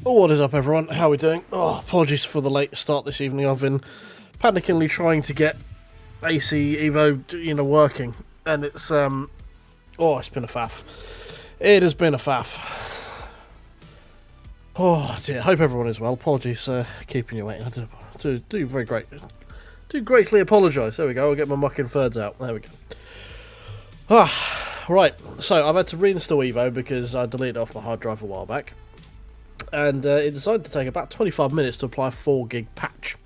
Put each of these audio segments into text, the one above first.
What is up, everyone? How are we doing? Oh, apologies for the late start this evening. I've been panicking trying to get AC Evo, working, and it's it's been a faff. It has been a faff. Oh dear. Hope everyone is well. Apologies, keeping you waiting. I do very great. Do greatly apologise. There we go. I'll get my mucking thirds out. There we go. Right. So I've had to reinstall Evo because I deleted it off my hard drive a while back. And it decided to take about 25 minutes to apply a 4 gig patch,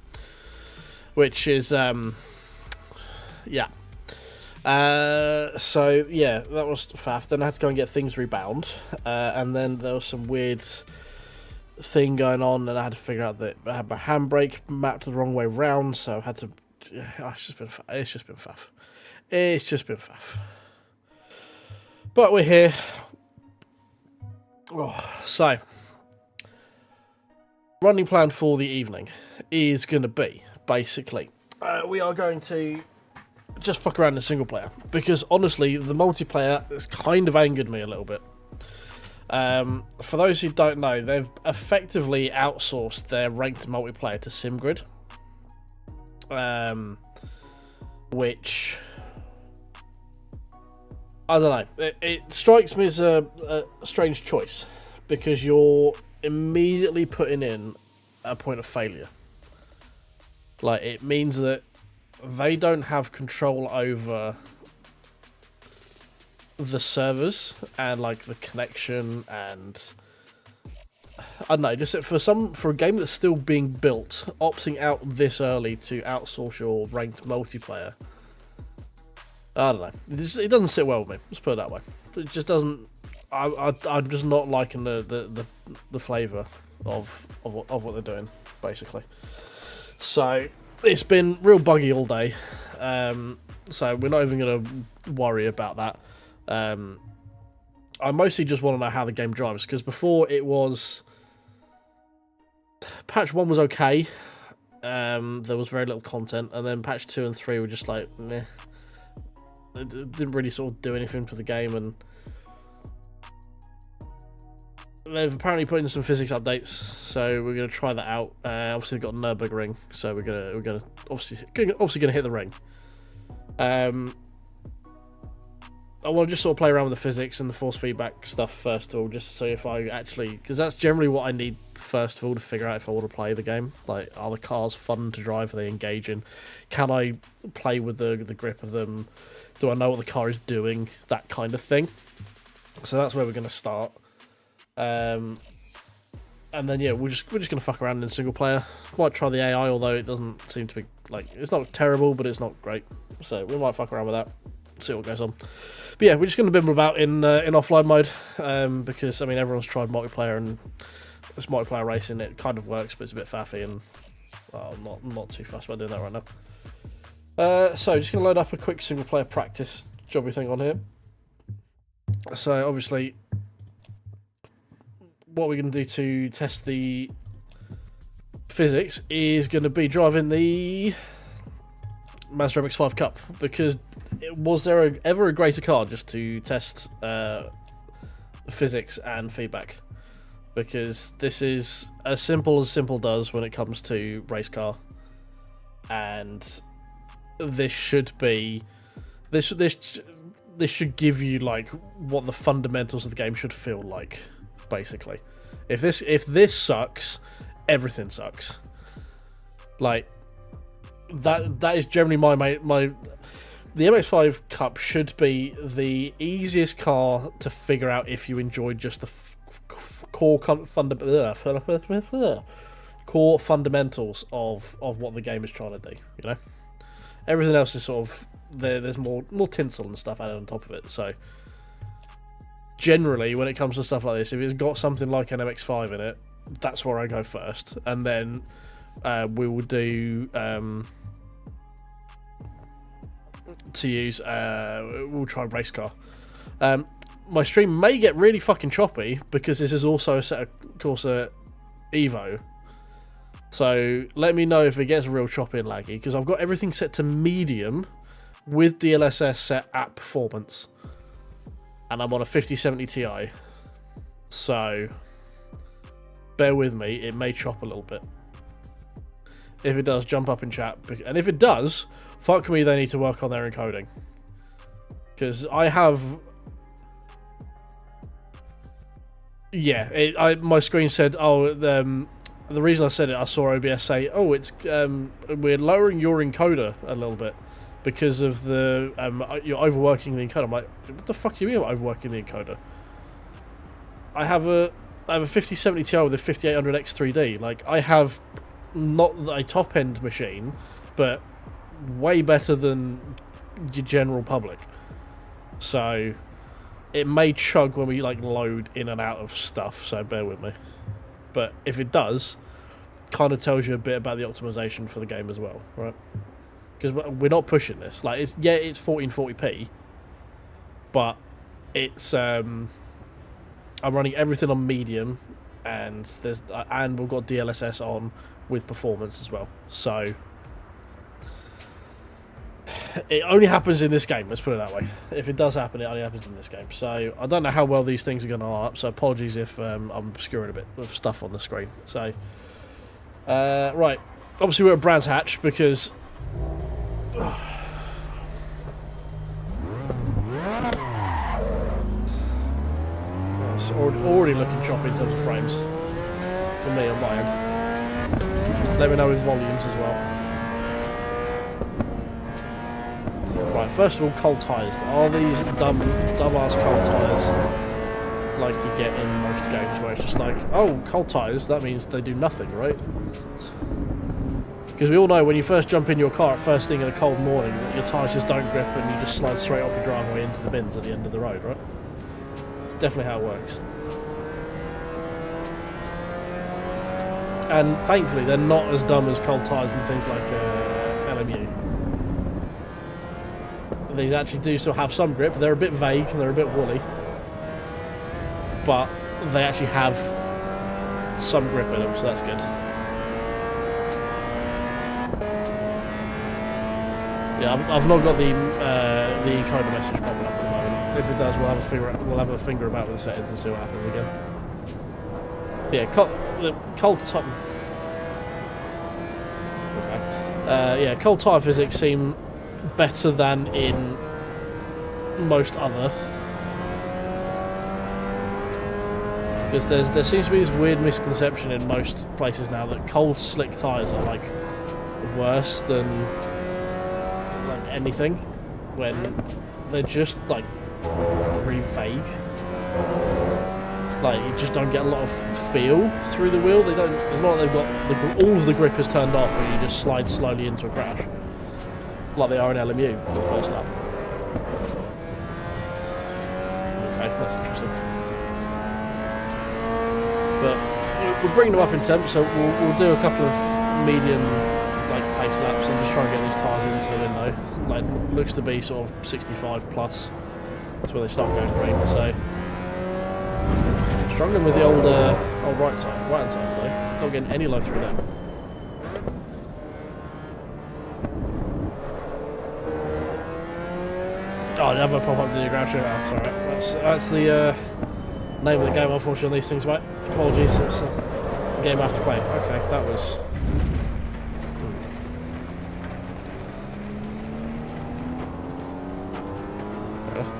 which is yeah. So yeah, that was faff. Then I had to go and get things rebound, and then there was some weird thing going on, and I had to figure out that I had my handbrake mapped the wrong way round, so I had to. It's just been faff. It's just been faff. But we're here. So. Running plan for the evening is going to be, basically, we are going to just fuck around in single player, because honestly, the multiplayer has kind of angered me a little bit. For those who don't know, they've effectively outsourced their ranked multiplayer to SimGrid, which, I don't know, it strikes me as a strange choice, because you're immediately putting in a point of failure. Like, it means that they don't have control over the servers and like the connection, and I don't know, just for a game that's still being built, opting out this early to outsource your ranked multiplayer, I don't know, it doesn't sit well with me, let's put it that way. It just doesn't. I'm just not liking the flavour of what they're doing, basically. So it's been real buggy all day. So we're not even going to worry about that. I mostly just want to know how the game drives, because before it was patch 1 was okay. There was very little content, and then patch 2 and 3 were just like meh. It didn't really sort of do anything for the game, and they've apparently put in some physics updates, so we're going to try that out. Obviously, they've got a Nürburgring, so we're gonna obviously gonna hit the ring. I want to just sort of play around with the physics and the force feedback stuff first of all, just to see if I actually, because that's generally what I need first of all to figure out if I want to play the game. Like, are the cars fun to drive? Are they engaging? Can I play with the grip of them? Do I know what the car is doing? That kind of thing. So that's where we're going to start. And then yeah, we're just gonna fuck around in single player. Might try the AI, although it doesn't seem to be like, it's not terrible, but it's not great. So we might fuck around with that, see what goes on. But yeah, we're just gonna bimble about in offline mode, because I mean everyone's tried multiplayer, and this multiplayer racing, it kind of works, but it's a bit faffy, and well, I'm not too fussed about doing that right now. So just gonna load up a quick single player practice jobby thing on here. So obviously, what we're going to do to test the physics is going to be driving the Mazda MX-5 Cup, because was there ever a greater car just to test physics and feedback? Because this is as simple does when it comes to race car, and this should be this should give you like what the fundamentals of the game should feel like. Basically, if this sucks, everything sucks. Like that is generally my the MX-5 Cup should be the easiest car to figure out if you enjoy just the core fundamentals of what the game is trying to do. You know, everything else is sort of there's more tinsel and stuff added on top of it. So generally, when it comes to stuff like this, if it's got something like an MX-5 in it, that's where I go first, and then we will do we'll try race car. My stream may get really fucking choppy because this is also a Assetto Corsa Evo, so let me know if it gets real choppy and laggy, because I've got everything set to medium with DLSS set at performance, and I'm on a 5070 Ti, so bear with me, it may chop a little bit. If it does, jump up in chat. And if it does, fuck me, they need to work on their encoding. Because I have... Yeah, my screen said, oh, the reason I said it, I saw OBS say, oh, it's we're lowering your encoder a little bit because of the you're overworking the encoder. I'm like, what the fuck do you mean I'm overworking the encoder? I have a 5070 Ti with a 5800X 3D. Like, I have not a top end machine, but way better than your general public. So it may chug when we like load in and out of stuff, so bear with me. But if it does, kind of tells you a bit about the optimization for the game as well, right? Because we're not pushing this. Like, it's 1440p, but it's I'm running everything on medium, and we've got DLSS on with performance as well. So it only happens in this game, let's put it that way. If it does happen, it only happens in this game. So I don't know how well these things are going to line up, so apologies if I'm obscuring a bit of stuff on the screen. So, right. Obviously we're at Brands Hatch because... it's already looking choppy in terms of frames. For me on my end. Let me know with volumes as well. Right, first of all, cold tyres. Are these dumbass cold tyres like you get in most games where it's just like, oh, cold tyres, that means they do nothing, right? Because we all know when you first jump in your car first thing in a cold morning, that your tyres just don't grip and you just slide straight off your driveway into the bins at the end of the road, right? It's definitely how it works. And thankfully, they're not as dumb as cold tyres and things like LMU. These actually do still have some grip. They're a bit vague, they're a bit woolly, but they actually have some grip in them, so that's good. Yeah, I've not got the encoder message popping up at the moment. If it does, we'll have a finger about with the settings and see what happens again. Yeah, the cold type. Okay. Yeah, cold tyre physics seem better than in most other, because there seems to be this weird misconception in most places now that cold slick tyres are like worse than like anything, when they're just like really vague. Like, you just don't get a lot of feel through the wheel. They don't. It's not like they've got all of the grip is turned off and you just slide slowly into a crash, like they are in LMU for the first lap. Okay, that's interesting. But we're bringing them up in temp, so we'll do a couple of medium like pace laps and just try and get these tyres into the window. Like, looks to be sort of 65 plus. That's where they start going green. So struggling with the old right hand sides though. Not getting any low through them. Oh, never pop up to the ground shooter. Oh, sorry. That's the name of the game, unfortunately, on these things, mate. Apologies, it's a game I have to play. Okay, that was... Fair enough.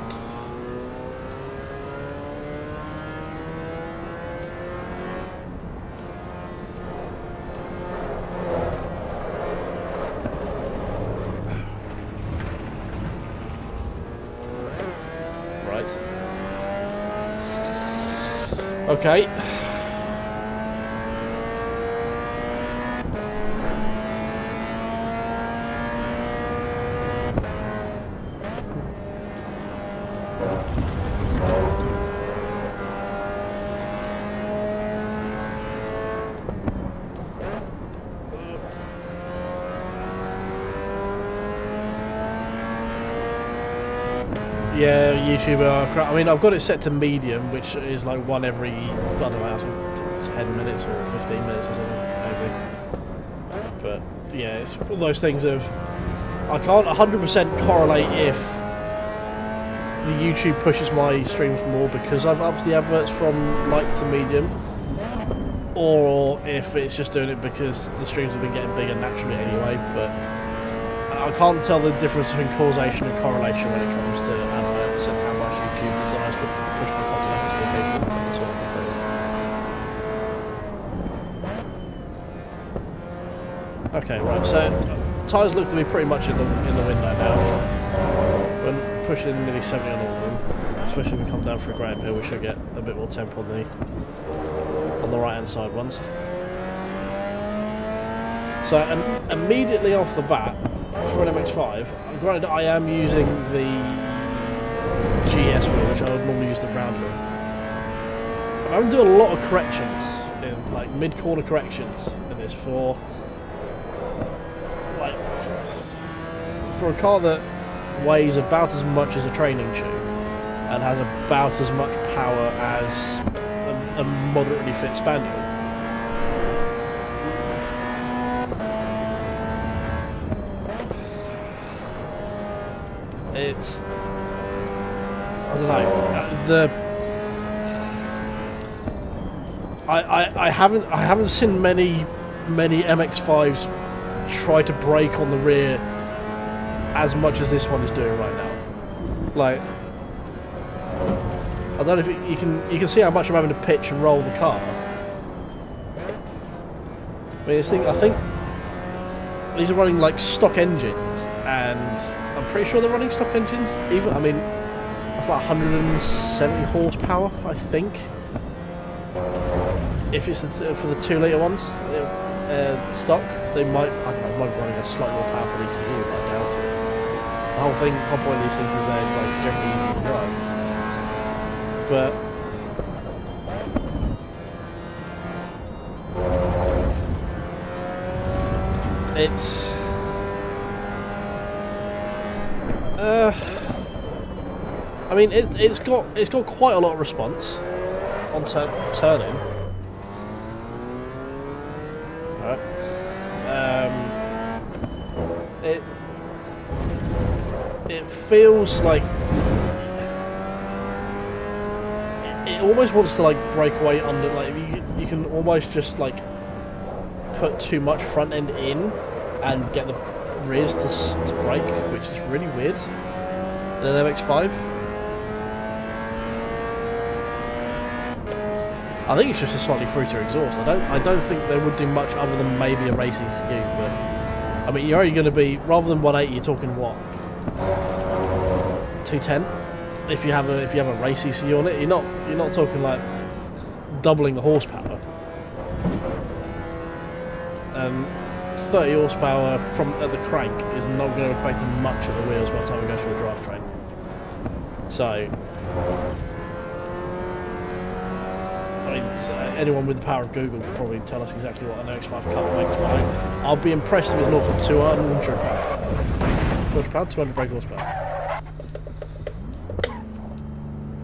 Okay. Yeah, YouTuber crap. I mean, I've got it set to medium, which is like one every, I don't know, I think 10 minutes or 15 minutes or something, maybe. But yeah, it's one of those things of, I can't 100% correlate if the YouTube pushes my streams more because I've upped the adverts from light to medium, or if it's just doing it because the streams have been getting bigger naturally anyway. But I can't tell the difference between causation and correlation when it comes to adverts and how much YouTube decides to push my content out to more people. That's all I can tell you. Okay, right. So tyres look to be pretty much in the window now. We're pushing nearly 70 on all of them. Especially when we come down for a grade hill, we should get a bit more temp on the right hand side ones. So immediately off the bat, for an MX5, granted I am using the GS wheel, which I would normally use the round wheel. I'm having to do a lot of corrections, like mid-corner corrections in this for a car that weighs about as much as a training shoe and has about as much power as a moderately fit Spaniel. It's, I don't know, I haven't seen many MX5s try to brake on the rear as much as this one is doing right now. Like, I don't know if you can see how much I'm having to pitch and roll the car. I mean, I think these are running like stock engines, and I'm pretty sure they're running stock engines. Even, I mean, that's like 170 horsepower, I think. If it's for the 2 litre ones, stock, they might, I don't know, might be running a slightly more powerful ECU, but I doubt it. The whole point of these things is they're like generally easy to drive. But it's I mean it's got quite a lot of response on turning. Alright. It feels like it almost wants to like break away under, like you can almost just like put too much front end in and get the rears to brake, which is really weird in an MX5. I think it's just a slightly fruitier exhaust. I don't think they would do much other than maybe a racing ECU, but I mean you're only going to be, rather than 180, you're talking what, 210 if you have a race ECU on it. You're not talking like doubling the horsepower. 30 horsepower at the crank is not going to equate to much of the wheels by the time it goes through the drivetrain. So, I mean, anyone with the power of Google could probably tell us exactly what an MX5 Cup makes, but I'll be impressed if it's north of 200 power. 200 power, 200 brake horsepower.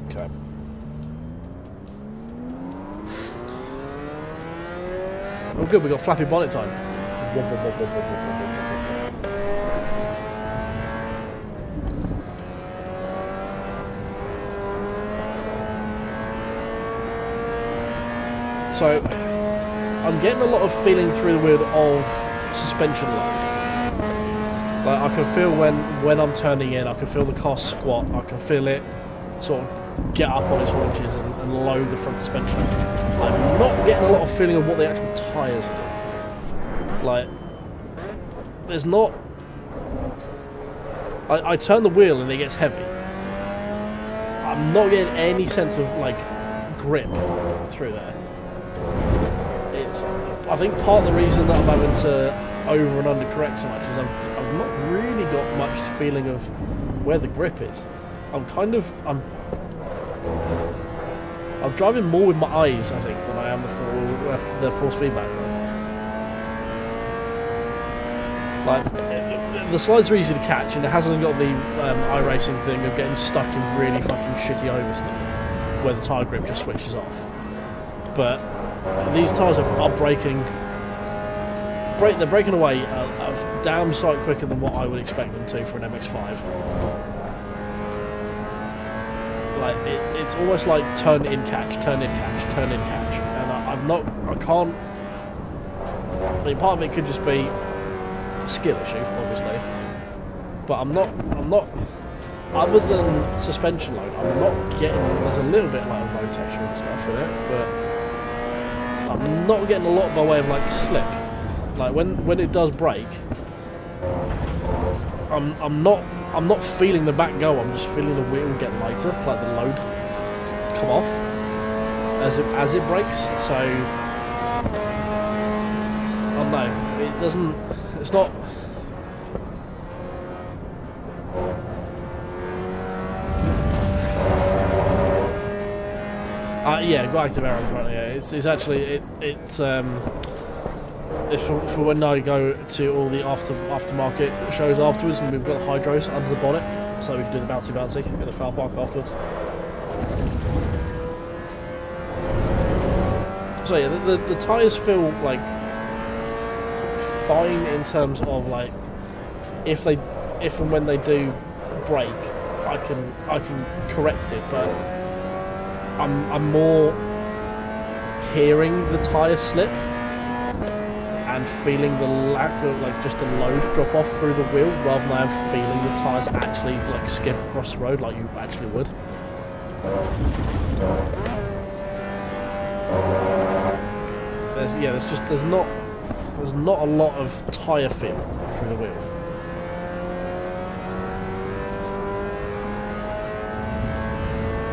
Okay. Oh good, we got flappy bonnet time. So, I'm getting a lot of feeling through the wheel of suspension load. Like, I can feel when I'm turning in, I can feel the car squat, I can feel it sort of get up on its haunches and load the front suspension. I'm not getting a lot of feeling of what the actual tyres are doing. Like, there's not... I turn the wheel and it gets heavy. I'm not getting any sense of, like, grip through there. I think part of the reason that I'm having to over and under correct so much is I've not really got much feeling of where the grip is. I'm driving more with my eyes, I think, than I am the force feedback. Like, the slides are easy to catch, and it hasn't got the iRacing thing of getting stuck in really fucking shitty oversteer, where the tyre grip just switches off. But these tyres are braking. They're breaking away a damn sight quicker than what I would expect them to for an MX5. Like, it's almost like turn in catch, turn in catch, turn in catch, and I can't. I mean, part of it could just be a skill issue, obviously, but I'm not. Other than suspension load, I'm not getting. There's a little bit like road texture and stuff in it, but I'm not getting a lot by way of like slip. Like when it does break, I'm not feeling the back go. I'm just feeling the wheel get lighter, like the load come off as it breaks. So I don't know. It doesn't. It's not. Yeah, got active air on front. Yeah, it's actually it's for when I go to all the aftermarket shows afterwards, and we've got the hydros under the bonnet, so we can do the bouncy in the car park afterwards. So yeah, the tyres feel like fine in terms of like if and when they do break, I can correct it, but I'm more hearing the tyre slip and feeling the lack of like just a load drop off through the wheel, rather than I am feeling the tyres actually like skip across the road like you actually would. There's not a lot of tyre feel through the wheel.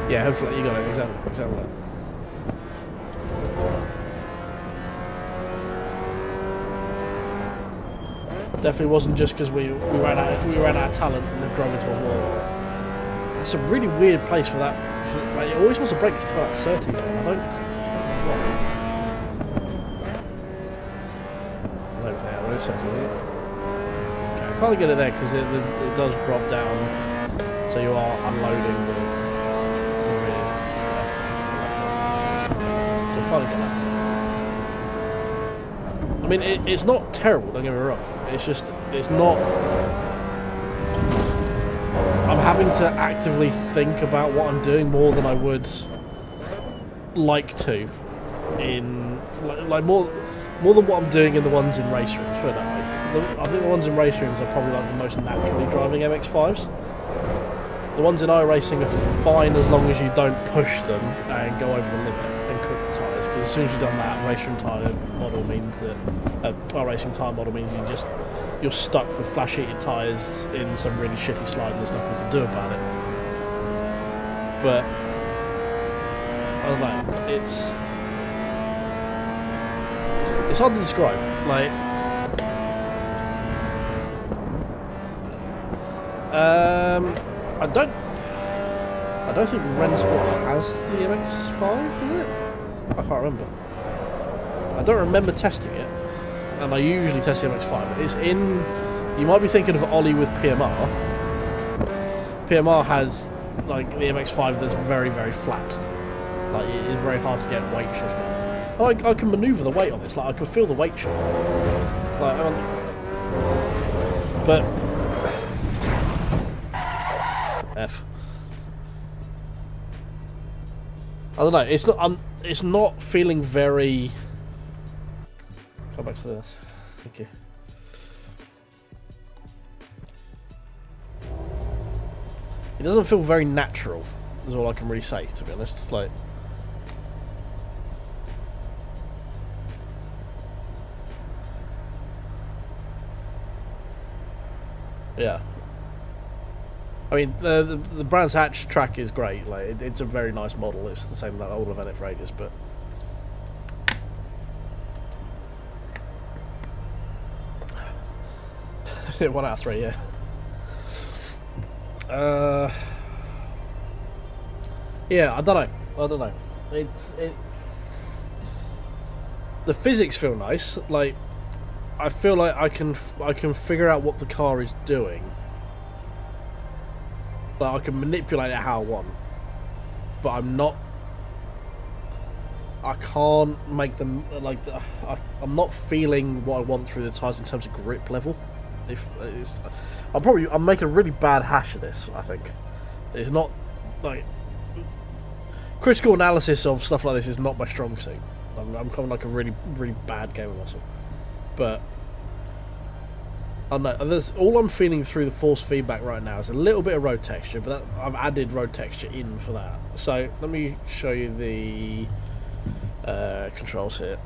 Yeah, hopefully you got it, exactly. Definitely wasn't just because we ran out of talent and then drove into a wall. That's a really weird place for that. Like, it always wants to break its car at 30 though. I don't think that is 30, is it? Okay, I can't get it there because it does drop down, so you are unloading the rear left. So I can't get that. I mean, it's not terrible, don't get me wrong. It's just, it's not... I'm having to actively think about what I'm doing more than I would like to in... Like more than what I'm doing in the ones in race rooms, put it that way. I think the ones in race rooms are probably like the most naturally driving MX-5s. The ones in iRacing are fine as long as you don't push them and go over the limit and cook the tyres, because as soon as you've done that, race room tyre model means that iRacing tyre model means you're stuck with flash heated tyres in some really shitty slide and there's nothing you can do about it. But I don't know, it's hard to describe. Like I don't think Rensport has the MX-5, does it? I can't remember. I don't remember testing it, and I usually test the MX-5. It's in... You might be thinking of Ollie with PMR. PMR has, like, the MX-5 that's very, very flat. Like, it is very hard to get weight shift on. Like, I can manoeuvre the weight on this. Like, I can feel the weight shift. Like, but... F. I don't know. It's not feeling very. Come back to this. Thank you. It doesn't feel very natural. Is all I can really say, to be honest. It's like. Yeah. I mean, the Brands Hatch track is great. Like, it's a very nice model. It's the same that old I've had it for ages, but yeah, 1 out of 3, yeah. Yeah, I don't know. The physics feel nice. Like, I feel like I can figure out what the car is doing. Like, I can manipulate it how I want, but I can't make them like. I'm not feeling what I want through the tyres in terms of grip level. I'm making a really bad hash of this. I think it's not like critical analysis of stuff like this is not my strong suit. I'm kind of like a really, really bad gamer muscle. But I don't know. All I'm feeling through the force feedback right now is a little bit of road texture, but I've added road texture in for that. So let me show you the controls here.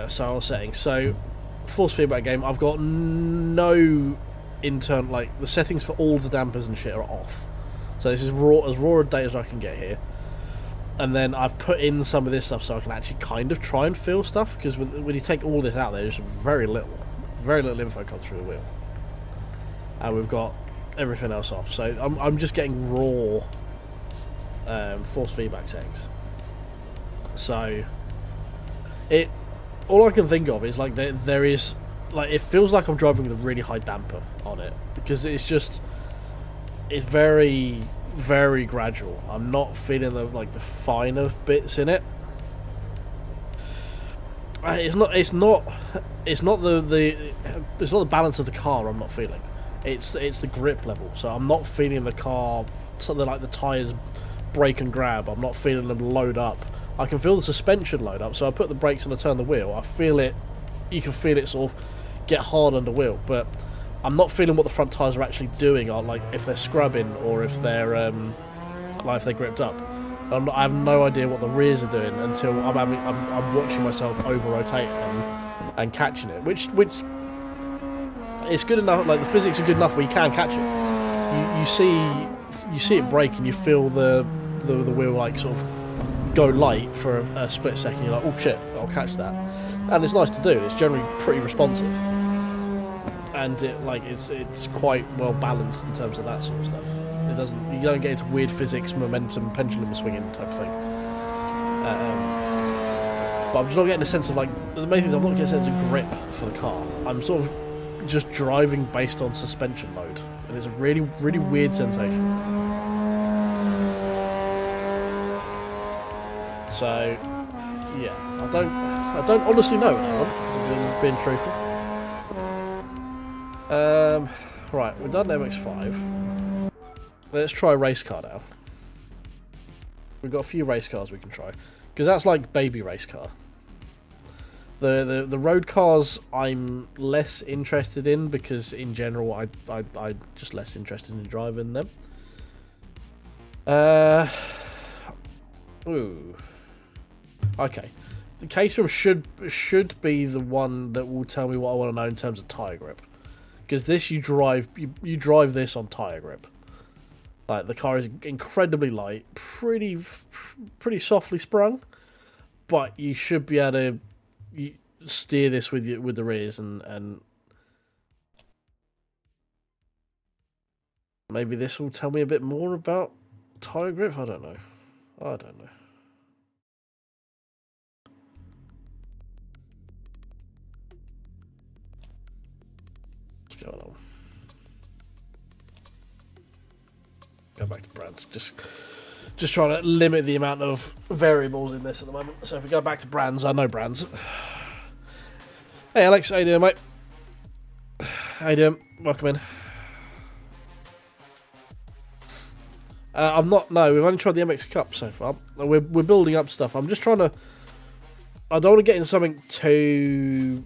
Sound settings. So force feedback game. I've got no internal, like the settings for all the dampers and shit are off. So this is as raw a data as I can get here. And then I've put in some of this stuff so I can actually kind of try and feel stuff, because when you take all this out, there's very little info comes through the wheel. And we've got everything else off. So I'm just getting raw force feedback settings. So all I can think of is like there is, like, it feels like I'm driving with a really high damper on it, because it's very, very gradual. I'm not feeling the finer bits in it. It's not the balance of the car I'm not feeling. It's the grip level. So I'm not feeling the car, something like the tires brake and grab. I'm not feeling them load up. I can feel the suspension load up. So I put the brakes and I turn the wheel. I feel it. You can feel it sort of get hard under wheel, but I'm not feeling what the front tires are actually doing, or like if they're scrubbing or if they're gripped up. I have no idea what the rears are doing until I'm watching myself over rotate and catching it, which it's good enough. Like the physics are good enough where you can catch it. You see it brake and you feel the wheel like sort of go light for a split second. You're like, oh shit, I'll catch that, and it's nice to do. It's generally pretty responsive, and it's quite well balanced in terms of that sort of stuff. You don't get into weird physics, momentum, pendulum swinging type thing. But I'm just not getting a sense of, like, the main thing is I'm not getting a sense of grip for the car. I'm sort of just driving based on suspension load, and it's a really, really weird sensation. So, yeah, I don't honestly know what being truthful. Right, we've done MX-5. Let's try a race car now. We've got a few race cars we can try, because that's like baby race car. The road cars I'm less interested in, because in general I'm just less interested in driving them. Ooh. Okay. The case room should be the one that will tell me what I want to know in terms of tyre grip, because this you drive this on tyre grip. Like, the car is incredibly light, pretty softly sprung, but you should be able to steer this with the rears and maybe this will tell me a bit more about tyre grip. I don't know. What's going on? Go back to brands. Just trying to limit the amount of variables in this at the moment. So if we go back to brands, I know brands. Hey Alex, how you doing, mate? How you doing? Welcome in. We've only tried the MX Cup so far. We're building up stuff. I'm just trying to. I don't want to get into something too,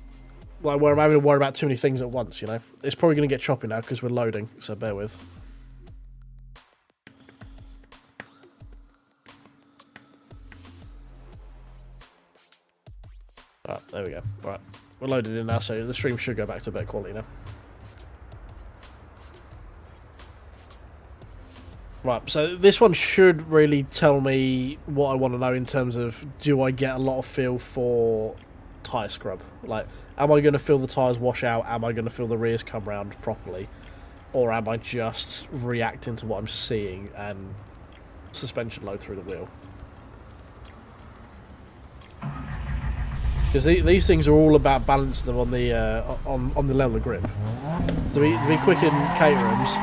like, where I'm having to worry about too many things at once. You know, it's probably going to get choppy now because we're loading. So bear with. Right, there we go. Right, we're loaded in now, so the stream should go back to better quality now. Right, so this one should really tell me what I want to know in terms of, do I get a lot of feel for tyre scrub? Like, am I going to feel the tyres wash out? Am I going to feel the rears come round properly? Or am I just reacting to what I'm seeing and suspension load through the wheel? Because these things are all about balancing them on the level of grip. To be quick in caterhams,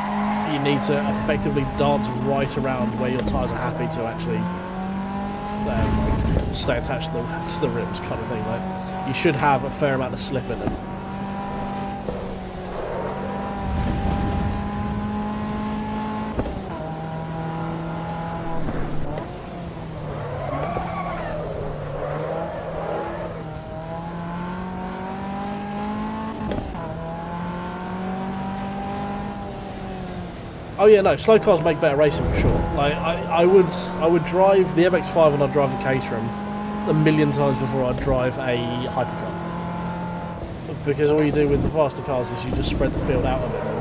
you need to effectively dance right around where your tyres are happy to actually stay attached to the rims, kind of thing. Like, you should have a fair amount of slip in them. Oh yeah, no, slow cars make better racing for sure. Like I would drive the MX-5 and I'd drive a Caterham a million times before I'd drive a hypercar. Because all you do with the faster cars is you just spread the field out a bit more.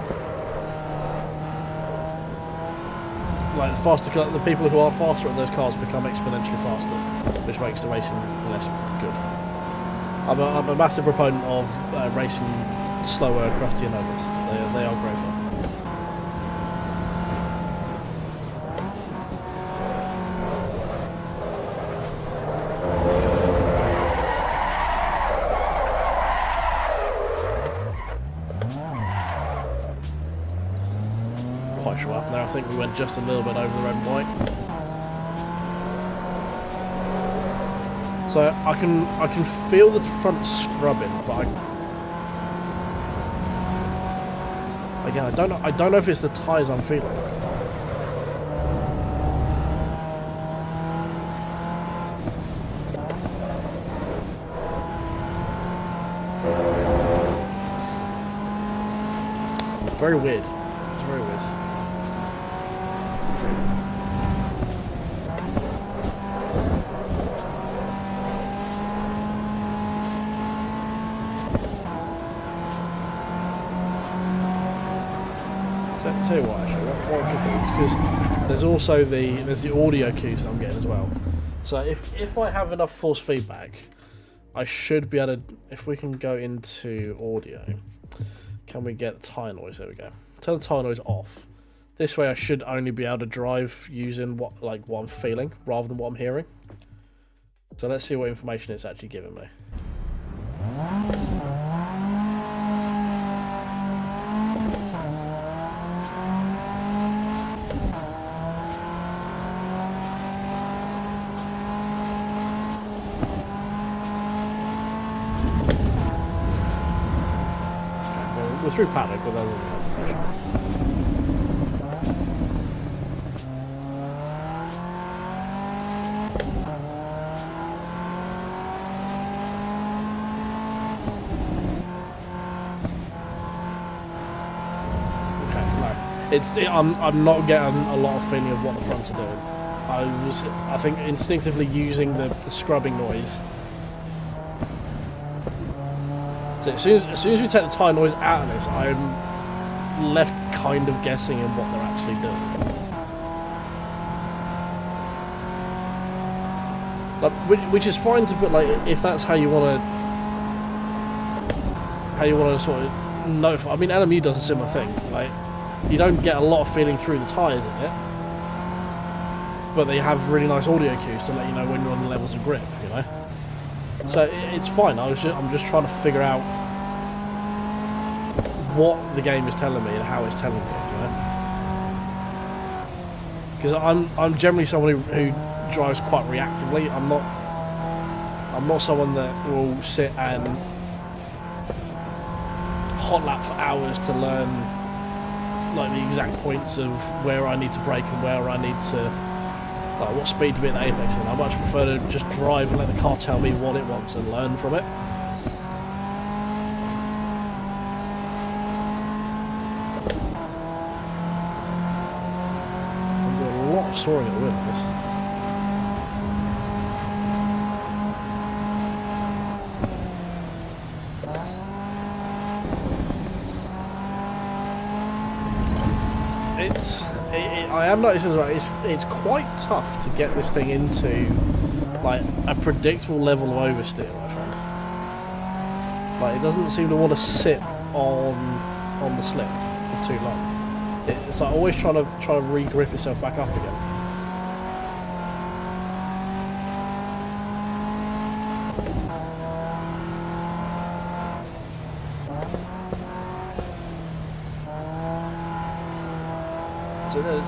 Like the faster car, the people who are faster at those cars become exponentially faster, which makes the racing less good. I'm a massive proponent of racing slower, crustier numbers. They are great fun. Quite sure up there. I think we went just a little bit over the red and white. So I can feel the front scrubbing, but again I don't know if it's the tyres I'm feeling. Very weird. It's very weird. Tell you what, actually, what I could do is because there's also the audio cues that I'm getting as well. So if I have enough force feedback, I should be able to. If we can go into audio, can we get the tyre noise? There we go. Turn the tyre noise off. This way, I should only be able to drive using what I'm feeling rather than what I'm hearing. So let's see what information it's actually giving me. We're through paddock, but that doesn't have information. Okay, no. I'm not getting a lot of feeling of what the fronts are doing. I think instinctively using the scrubbing noise. So as soon as we take the tyre noise out of this, I'm left kind of guessing in what they're actually doing. Like, which is fine to put, like, if that's how you want to sort of notify. I mean, LMU does a similar thing. Like, you don't get a lot of feeling through the tyres in it, but they have really nice audio cues to let you know when you're on the levels of grip. You know. So it's fine. I'm just trying to figure out what the game is telling me and how it's telling me, you know. Because I'm generally someone who drives quite reactively. I'm not someone that will sit and hot lap for hours to learn like the exact points of where I need to brake and where I need to, like, what speed to be at the apex in. I much prefer to just drive and let the car tell me what it wants and learn from it. I'm doing a lot of soaring at the wheel on this. I am noticing that it's quite tough to get this thing into like a predictable level of oversteer, I find. Like, it doesn't seem to want to sit on the slip for too long. It's like always trying to re-grip itself back up again.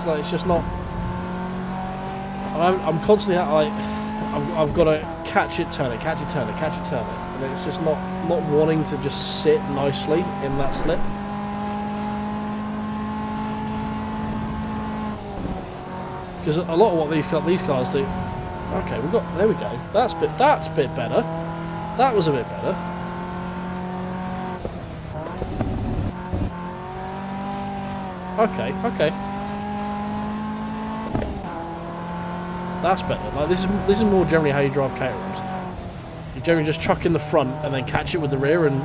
It's just not. I'm constantly like, I've got to catch it, turn it, catch it, turn it, catch it, turn it, and it's just not wanting to just sit nicely in that slip. Because a lot of what these cars do. Okay, there we go. That's a bit better. That was a bit better. Okay. That's better. Like this is more generally how you drive caterers. You generally just chuck in the front and then catch it with the rear and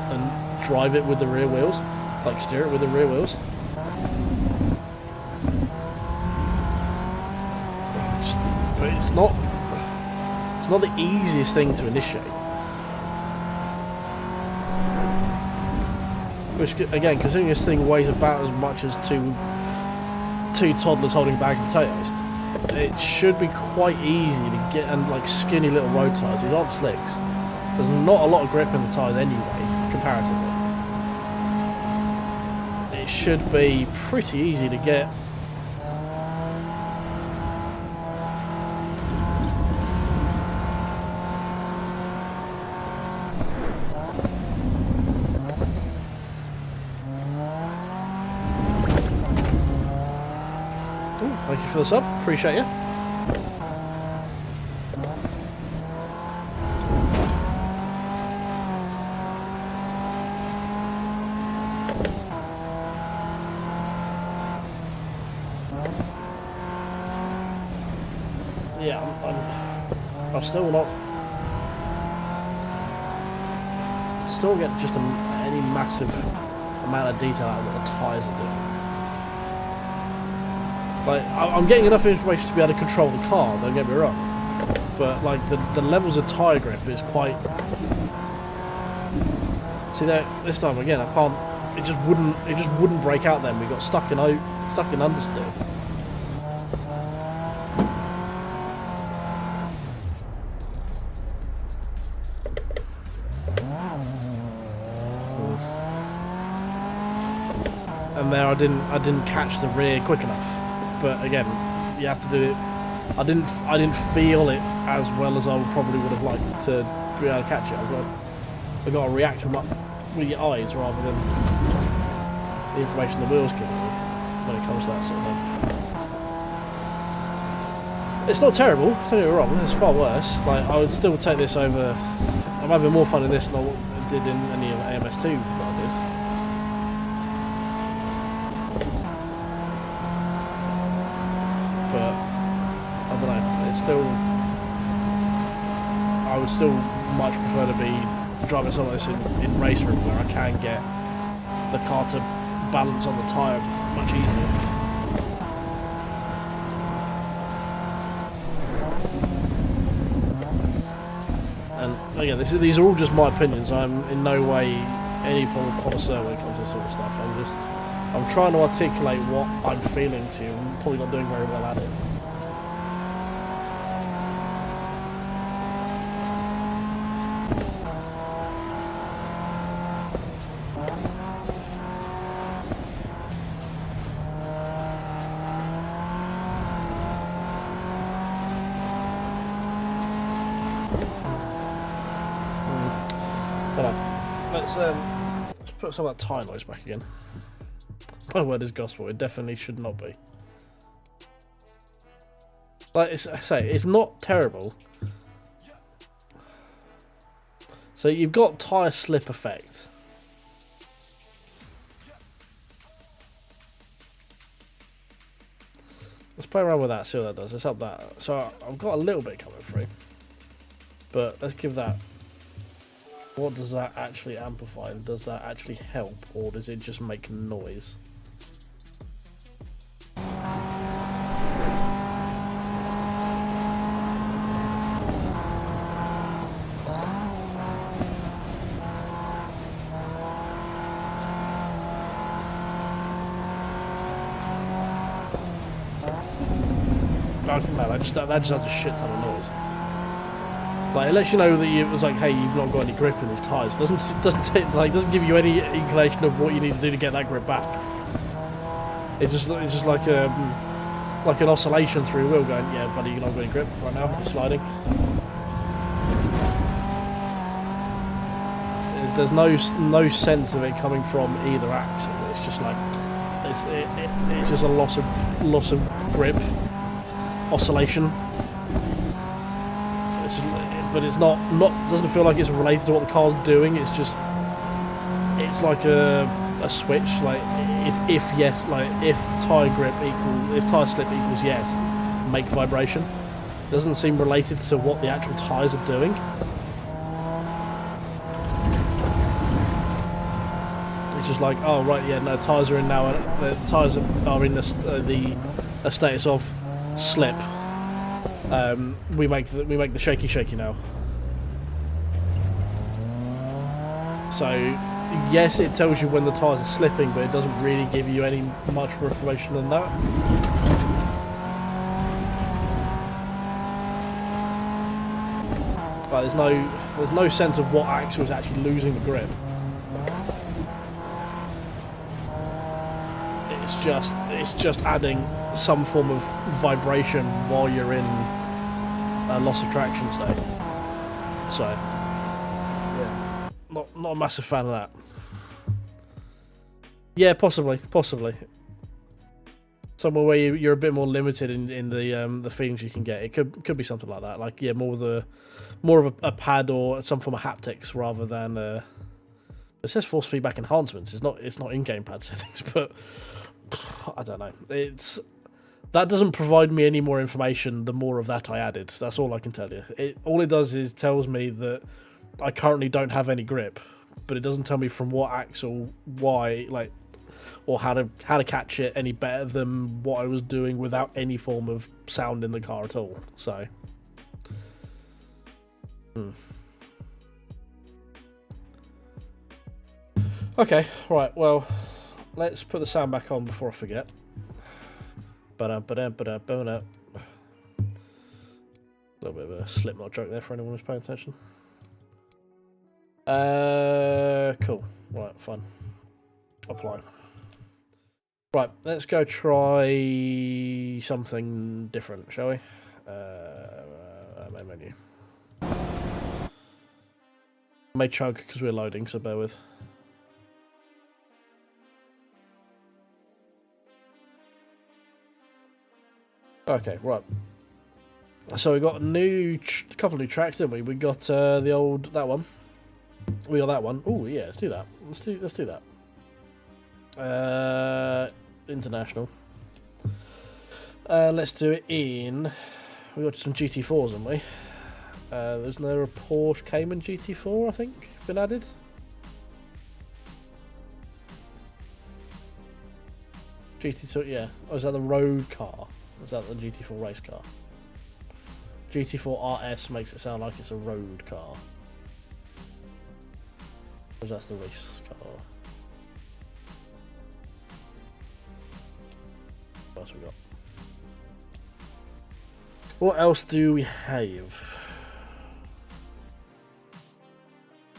drive it with the rear wheels, like steer it with the rear wheels. But it's not the easiest thing to initiate. Which, again, considering this thing weighs about as much as two toddlers holding a bag of potatoes, it should be quite easy to get, and like skinny little road tyres. These aren't slicks. There's not a lot of grip in the tyres anyway, comparatively. It should be pretty easy to get. Thank you for the sub, appreciate you. Yeah, I'm still not. Still get just any massive amount of detail out of what the tyres are doing. Like, I'm getting enough information to be able to control the car, don't get me wrong. But like the levels of tyre grip is quite. See that this time again, I can't. It just wouldn't break out. Then we got stuck in understeer. And there I didn't catch the rear quick enough. But again, you have to do it. I didn't feel it as well as I probably would have liked to be able to catch it. I've got to react with your eyes rather than the information the wheels give me when it comes to that sort of thing. It's not terrible, don't get me wrong, it's far worse. Like, I would still take this over. I'm having more fun in this than I did in any of AMS2 that I did. But I don't know, it's still. I would still much prefer to be driving some of this in race room where I can get the car to balance on the tyre much easier. And again, these are all just my opinions. I'm in no way any form of connoisseur when it comes to this sort of stuff. I'm trying to articulate what I'm feeling to you. I'm probably not doing very well at it. Let's put some of that tyre noise back again. My word is gospel. It definitely should not be. Like I say, it's not terrible. So you've got tyre slip effect. Let's play around with that, see what that does. Let's up that. So I've got a little bit coming through. But let's give that. What does that actually amplify? And does that actually help? Or does it just make noise? No, that just has a shit ton of noise. Like, it lets you know that it was like, hey, you've not got any grip in these tyres. Doesn't give you any inclination of what you need to do to get that grip back. It's just like an oscillation through a wheel going, yeah, buddy, you're not got any grip right now. You're sliding. There's no sense of it coming from either axle. It's just like it's just a loss of grip, oscillation. But it's not doesn't feel like it's related to what the car's doing. It's just it's like a switch. Like if yes, like if tyre slip equals yes, make vibration. Doesn't seem related to what the actual tyres are doing. It's just like, oh right, yeah, no, tyres are in now. The tyres are in a status of slip. We make the shaky now. So yes, it tells you when the tyres are slipping, but it doesn't really give you any much more information than that. Like, there's no sense of what axle is actually losing the grip. It's just adding some form of vibration while you're in a loss of traction state. So yeah, not a massive fan of that. Yeah, possibly. Somewhere where you're a bit more limited in the feelings you can get. It could be something like that. Like, yeah, more of a pad or some form of haptics rather than. It says force feedback enhancements. It's not in-game pad settings, but I don't know. That doesn't provide me any more information. The more of that I added, that's all I can tell you. All it does is tells me that I currently don't have any grip, but it doesn't tell me from what axle, why, like, or how to catch it any better than what I was doing without any form of sound in the car at all. So, okay, right. Well, let's put the sound back on before I forget. A little bit of a Slipknot joke there for anyone who's paying attention. Cool. Right, fine. Apply. Right, let's go try something different, shall we? Main menu. I may chug because we're loading, so bear with. Okay, right. So we got a couple of new tracks, didn't we? We got that one. We got that one. Oh yeah, let's do that. Let's do that. International. Let's do it in. We got some GT4s, haven't we? There's no Porsche Cayman GT4, I think, been added. GT2, yeah. Oh, is that the road car? Is that the GT4 race car? GT4 RS makes it sound like it's a road car. Or is that the race car? What else we got? What else do we have?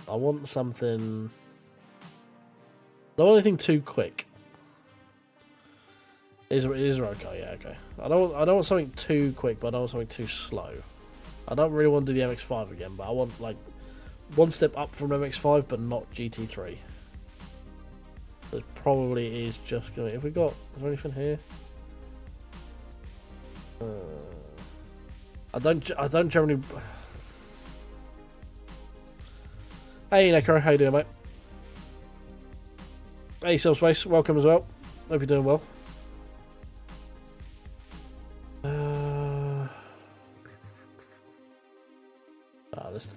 I want something. I don't want anything too quick. It is a road car, yeah, okay. I don't want something too quick, but I don't want something too slow. I don't really want to do the MX-5 again, but I want like one step up from MX-5, but not GT3. There probably is just going. Have we got? Is there anything here? I don't generally. Hey Necro, how you doing, mate? Hey Subspace, welcome as well. Hope you're doing well.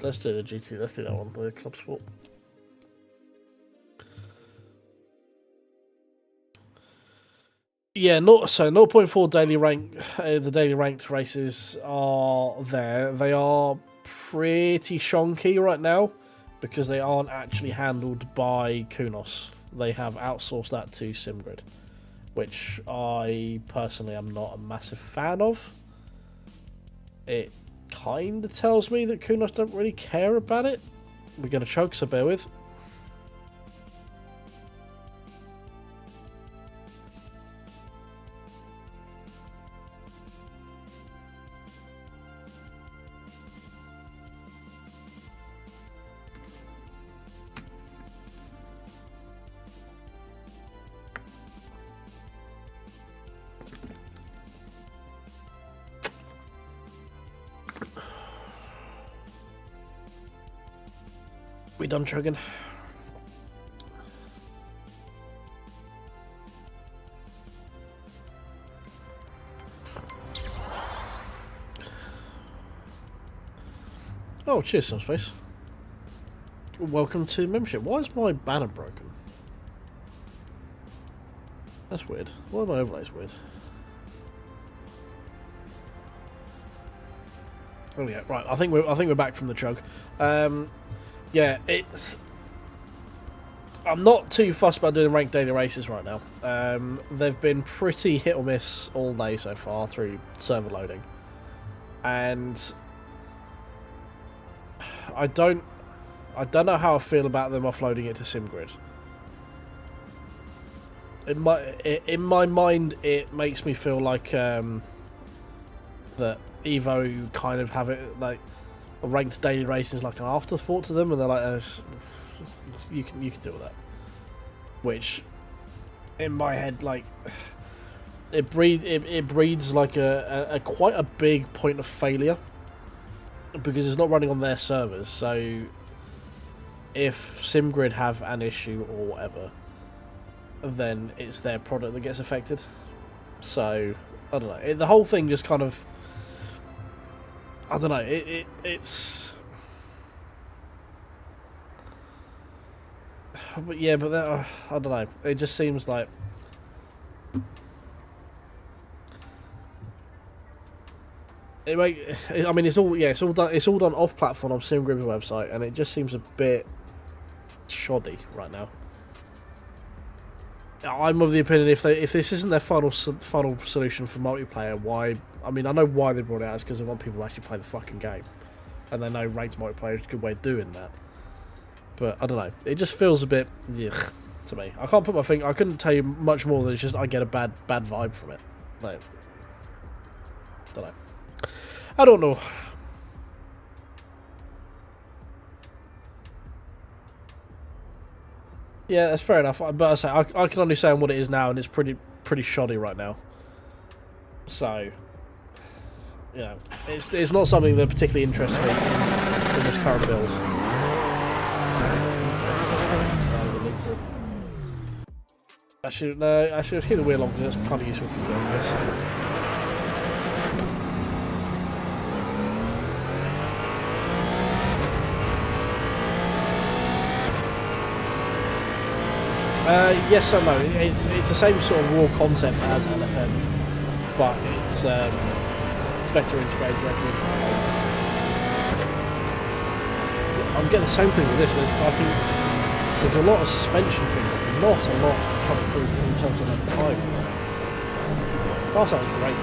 Let's do the GT. Let's do that one, the Club Sport. Yeah, 0.4 daily rank. The daily ranked races are there. They are pretty shonky right now because they aren't actually handled by Kunos. They have outsourced that to SimGrid, which I personally am not a massive fan of. It kind of tells me that Kunos don't really care about it. We're going to chug, so bear with. We done chugging? Oh, cheers, Subspace. Welcome to membership. Why is my banner broken? That's weird. Why are my overlays weird? Oh yeah, right. I think we're back from the chug. Yeah, it's. I'm not too fussed about doing ranked daily races right now. They've been pretty hit or miss all day so far through server loading, and I don't know how I feel about them offloading it to SimGrid. In my mind, it makes me feel like that Evo kind of have it like a ranked daily race is like an afterthought to them, and they're like, you can deal with that. Which, in my head, like it breeds like a quite a big point of failure because it's not running on their servers. So if SimGrid have an issue or whatever, then it's their product that gets affected. So I don't know. The whole thing just kind of, I don't know. It's. But yeah, but that, I don't know. It just seems like I mean, it's all done. It's all done off platform on SimGrid's website, and it just seems a bit shoddy right now. I'm of the opinion if this isn't their final solution for multiplayer, why? I mean, I know why they brought it out. It's because they want people to actually play the fucking game, and they know ranked multiplayer is a good way of doing that. But I don't know. It just feels a bit yuck to me. I can't put my finger. I couldn't tell you much more than it's just I get a bad vibe from it. Like, don't know. I don't know. Yeah, that's fair enough. But I say I can only say on what it is now, and it's pretty shoddy right now. So, you know, it's not something that particularly interests me in this current build. I should keep the wheel on because it's kind of useful for you guys. Yes and no. It's the same sort of raw concept as LFM, but it's better integrated directly into the game. I'm getting the same thing with this. There's a lot of suspension feedback, not a lot coming through in terms of like time. That sounds great.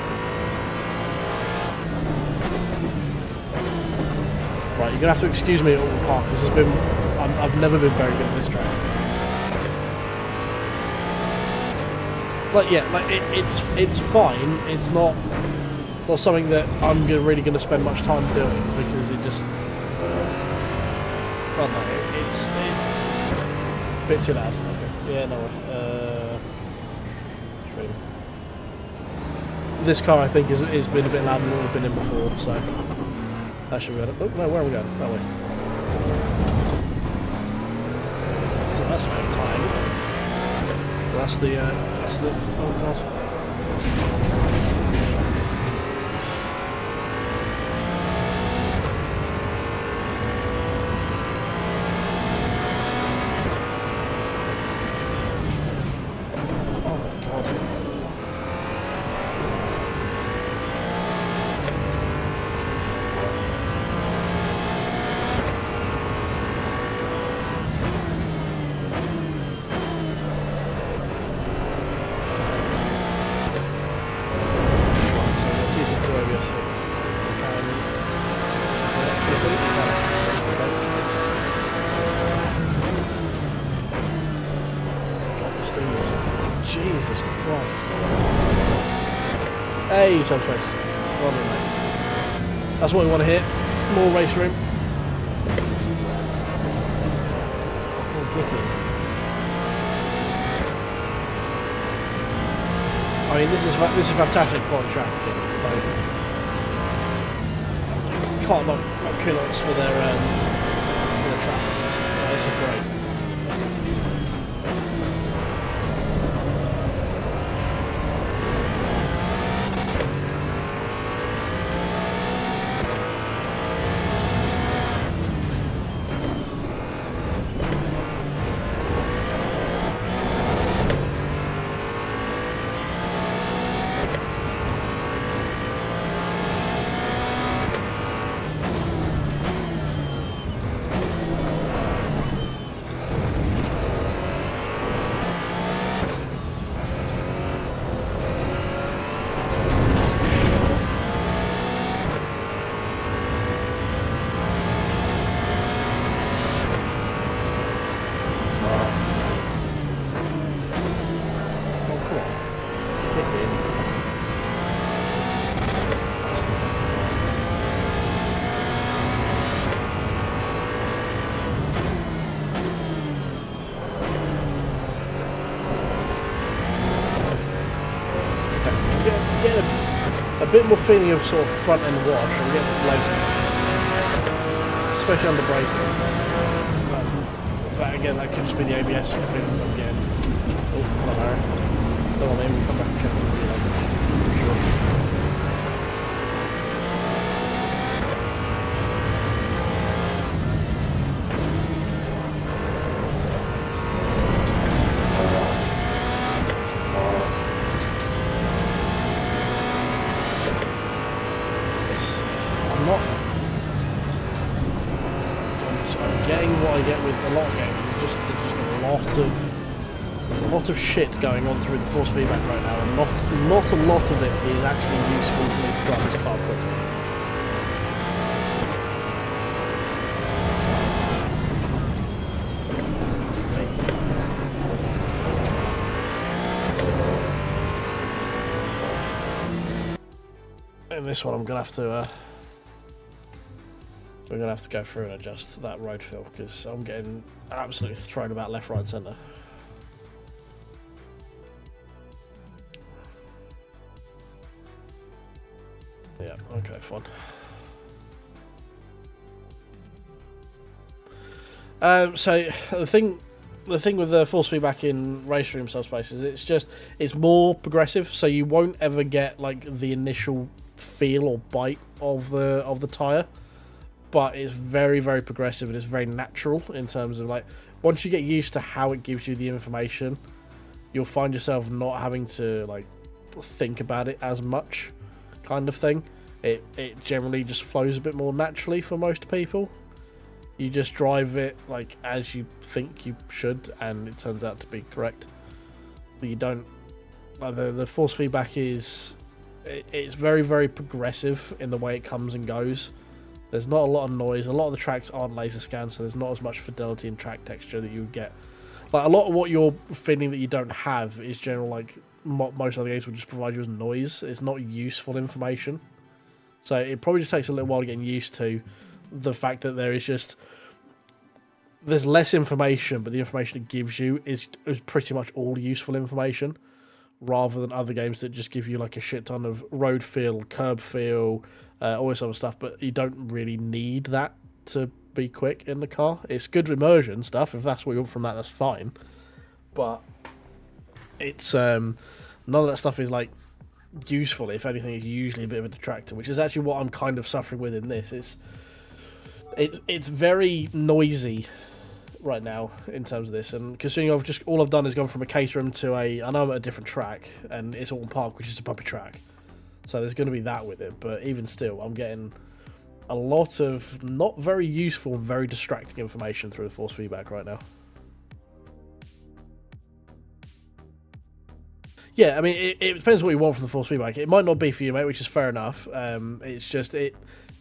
Right, you're gonna have to excuse me at Alton Park. This has been. I've never been very good at this track. Like yeah, like it's fine. It's not something that I'm really gonna spend much time doing because it just. I don't know. It's. Bit too loud. Okay. Yeah, no. This car, I think, has been a bit louder than we've been in before, so that should be better. Oh no, where are we going? That way. So that's about time. That's the. Oh god. Jesus Christ. Hey, Subspace. Well done, mate. That's what we want to hit. More race room. Oh, get in. I mean, this is fantastic quality track. Like, can't knock kudos for their tracks. This is great. bit more feeling of sort of front end wash. I'm getting like, especially under braking. But again, that could just be the ABS feelings I'm getting. Oh, hello. Don't want to even come back and check the video. I'm sure. There's a lot of shit going on through the force feedback right now, and not a lot of it is actually useful for me to drive this car quickly. In this one, I'm gonna have to. We're gonna have to go through and adjust that road fill because I'm getting absolutely thrown about left, right, and centre. Yeah, okay, fine. So the thing with the force feedback in race stream subspace is it's more progressive, so you won't ever get like the initial feel or bite of the tyre, but it's very, very progressive and it's very natural in terms of like once you get used to how it gives you the information, you'll find yourself not having to like think about it as much, kind of thing. It generally just flows a bit more naturally for most people. You just drive it like as you think you should, and it turns out to be correct. But you don't. Like the force feedback it's very, very progressive in the way it comes and goes. There's not a lot of noise. A lot of the tracks aren't laser scanned, so there's not as much fidelity and track texture that you would get. Like a lot of what you're feeling that you don't have is general. Like most other games will just provide you as noise. It's not useful information. So it probably just takes a little while to get used to the fact that there's less information, but the information it gives you is pretty much all useful information, rather than other games that just give you like a shit ton of road feel, curb feel, all this other stuff, but you don't really need that to be quick in the car. It's good immersion stuff. If that's what you want from that, that's fine. But it's none of that stuff is like useful. If anything, it's usually a bit of a detractor, which is actually what I'm kind of suffering with in this. It's very noisy right now in terms of this, and considering all I've done is gone from a Caterham to I know I'm at a different track, and it's Alton Park, which is a bumpy track, so there's going to be that with it. But even still, I'm getting a lot of not very useful, very distracting information through the force feedback right now. Yeah, I mean, it depends what you want from the force feedback. It might not be for you, mate, which is fair enough. It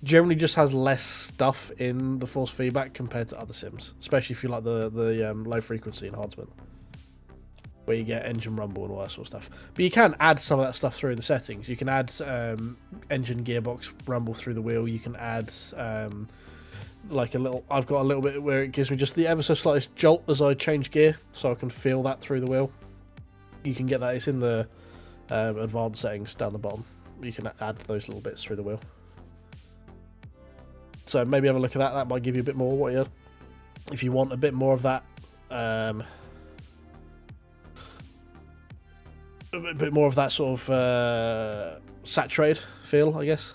generally just has less stuff in the force feedback compared to other sims, especially if you like the low frequency enhancement, where you get engine rumble and all that sort of stuff. But you can add some of that stuff through in the settings. You can add engine gearbox rumble through the wheel. You can add like I've got a little bit where it gives me just the ever so slightest jolt as I change gear, so I can feel that through the wheel. You can get that. It's in the advanced settings down the bottom. You can add those little bits through the wheel. So maybe have a look at that. That might give you a bit more if you want a bit more of that. A bit more of that sort of saturated feel, I guess.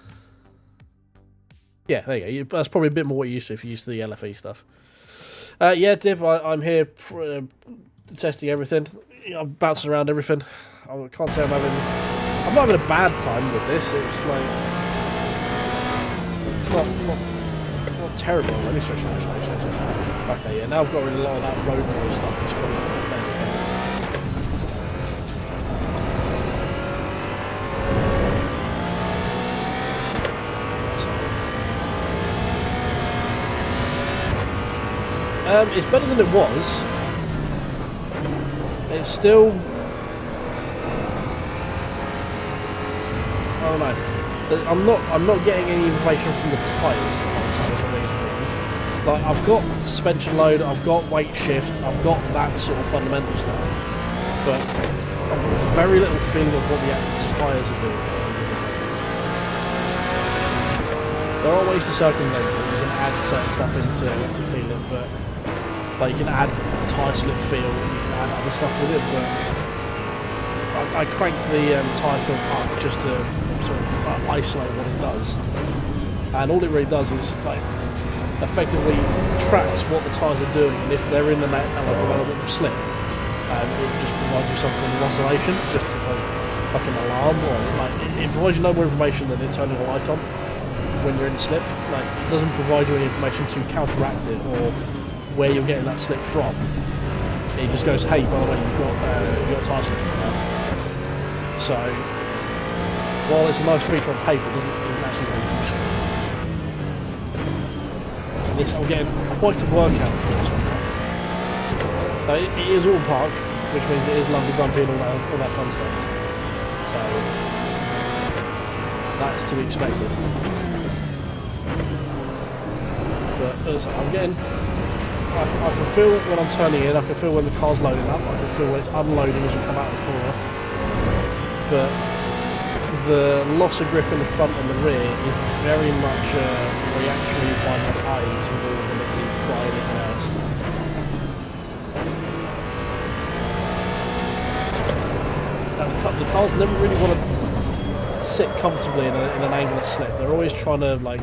Yeah, there you go. That's probably a bit more what you used to if you used to the LFE stuff. Yeah, Dib, I'm here testing everything. I'm bouncing around everything. I can't say I'm not having a bad time with this. It's like not terrible. Let me switch that. Okay, yeah. Now I've got rid of a lot of that road noise stuff. It's fully it's better than it was. It's still, I don't know. I'm not getting any information from the tyres. Like I've got suspension load, I've got weight shift, I've got that sort of fundamental stuff, but I've got very little feeling of what the actual tyres are doing. There are ways to circumvent it. You can add certain stuff into to feel it, but like you can add tyre slip feel, you can add other stuff with it. But I cranked the tyre film up just to sort of isolate what it does, and all it really does is like effectively tracks what the tyres are doing, and if they're in an element of slip, it just provides you some form of oscillation, just to, like an alarm, or like it provides you no more information than it turning a light on when you're in slip. Like it doesn't provide you any information to counteract it or where you're getting that slip from. It just goes, hey, by the way, you've got tyre slip. So while it's a nice feature on paper, it isn't actually very useful. I'm getting quite a workout for this one. It is all park, which means it is lumpy, bumpy, and all that fun stuff. So that's to be expected. But as I'm getting, I can feel when I'm turning in. I can feel when the car's loading up. I can feel when it's unloading as we come out of the corner. But the loss of grip in the front and the rear is very much reactionary by my eyes more than it is by anything else. And the cars never really want to sit comfortably in an angular slip. They're always trying to like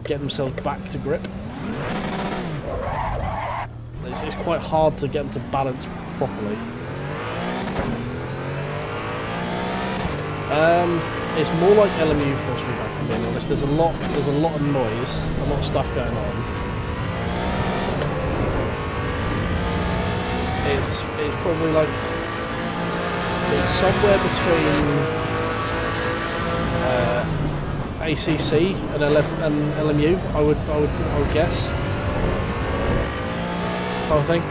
get themselves back to grip. It's quite hard to get them to balance properly. It's more like LMU force feedback, if I'm being honest. There's a lot of noise, a lot of stuff going on. It's probably like it's somewhere between ACC and LMU. I would guess. Kind of thing.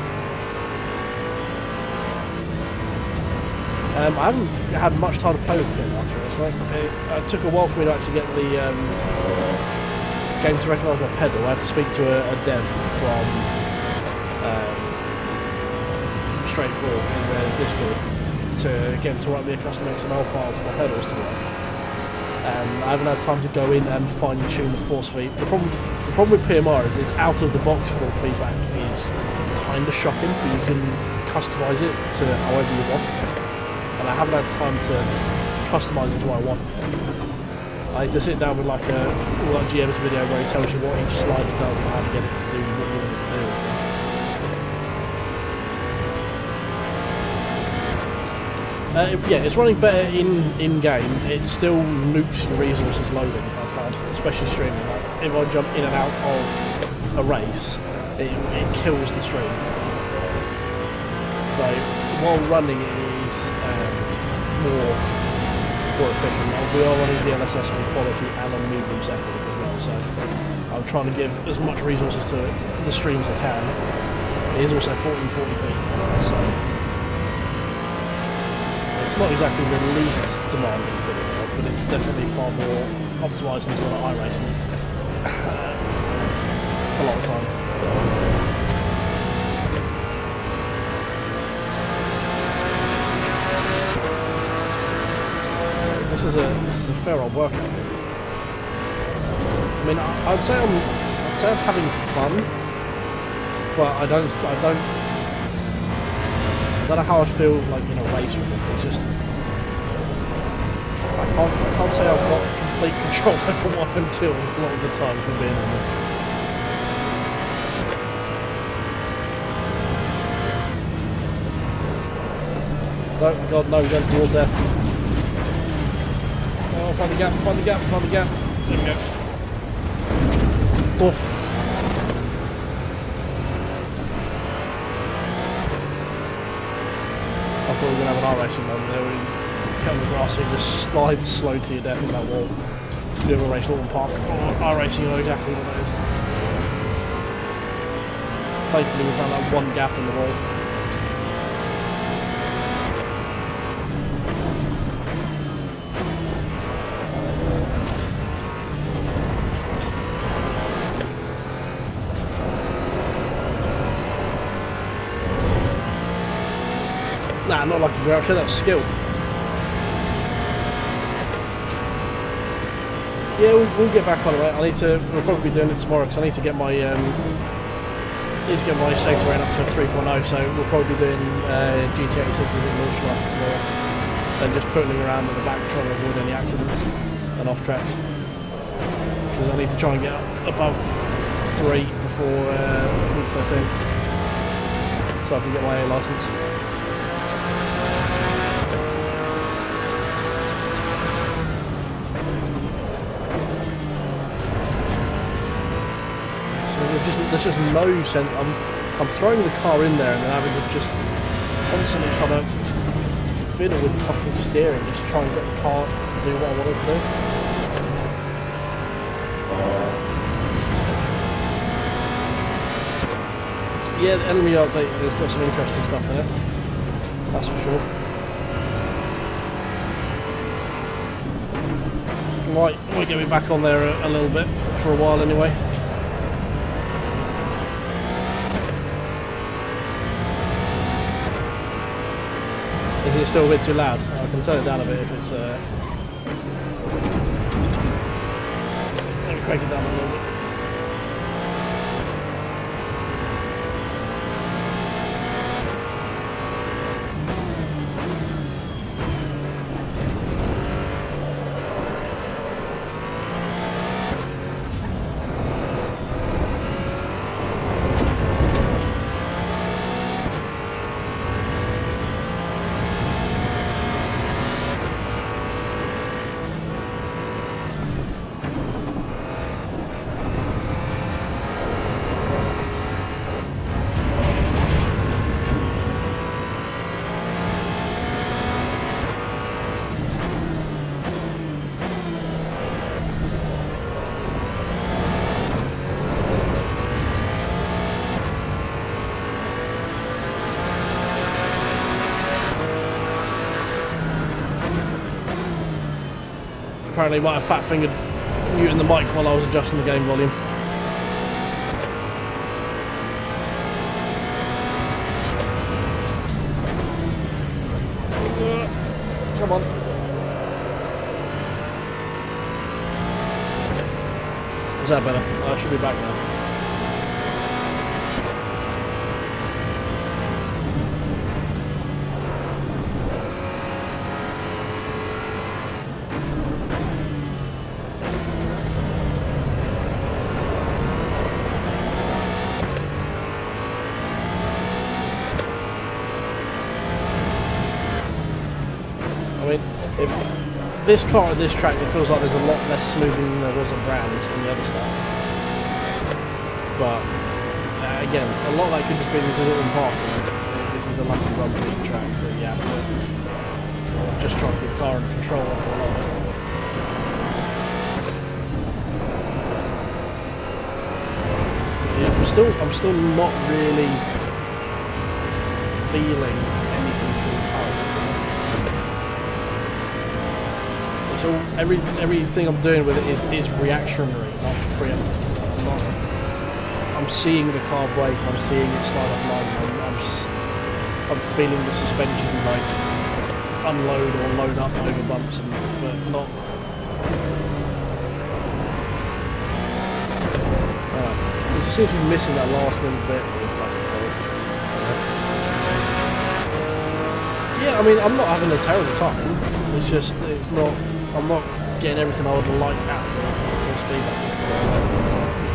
I haven't had much time to play with it after this, right? It took a while for me to actually get the game to recognise my pedal. I had to speak to a dev from Straightforward in their Discord to get them to write me a custom XML file for my pedals to work. I haven't had time to go in and fine tune the force feed. The problem with PMR is out of the box force feedback is kind of shocking, but you can customise it to however you want. And I haven't had time to customise it to what I want. I need to sit down with like GM's video where he tells you what each slider does and how to get it to do what you want it to do and stuff. Yeah, it's running better in game. It still nukes your resources loading, I found, especially streaming. Like, if I jump in and out of a race, it kills the stream. So while running it is more efficient. We are running DLSS on quality and on medium settings as well, so I'm trying to give as much resources to the stream as I can. It is also 1440p, so it's not exactly the least demanding thing in the world, but it's definitely far more optimised than something like iRacing a lot of the time. This is a fair old workout. I mean, I'd say I'm having fun, but I don't know how I feel like in a race with this. It's just I can't say I've got complete control over what I'm doing a lot of the time, if I'm being honest. Oh God, no, we're going to the wall death. Oh, find the gap, find the gap, find the gap. There we go. Oof. I thought we were going to have an R-racing moment there. We get on the grass and just slide slow to your death in that wall. Do a race Lawton Park. R-racing, you know exactly what that is. Thankfully we found that one gap in the wall. Nah, not like a grouch, that's skill. Yeah, we'll get back on it, mate. We'll probably be doing it tomorrow because I need to get my safety rating up to 3.0, so we'll probably be doing GTA 6s in launch life tomorrow. And just putting around at the back trying to avoid any accidents and off tracks. Because I need to try and get above 3 before week 13. So I can get my A license. There's just no sense. I'm throwing the car in there and then having to just constantly try to fiddle with the fucking steering, just try and get the car to do what I want it to do. Yeah, the enemy update has got some interesting stuff in it. That's for sure. Might get me back on there a little bit for a while anyway. Is it still a bit too loud? I can turn it down a bit if it's... Let me crank it down a little bit. Apparently might have fat fingered muting the mic while I was adjusting the game volume. Come on. Is that better? I should be back now. This car at this track, it feels like there's a lot less smoothing than there was on Brands and the other stuff. But again, a lot of that could just be this is all in park. This is a lumpy, bumpy track that you have to just try to get the car and control off a lot. Yeah, I'm still not really feeling anything through the tyres. So everything I'm doing with it is reactionary, not preemptive. I'm seeing the car brake, I'm seeing it slide off line, I'm feeling the suspension like unload or load up over bumps, but not. It seems to be missing that last little bit of like fidelity. Yeah, I mean I'm not having a terrible time. It's just I'm not getting everything I would like out of the force feedback.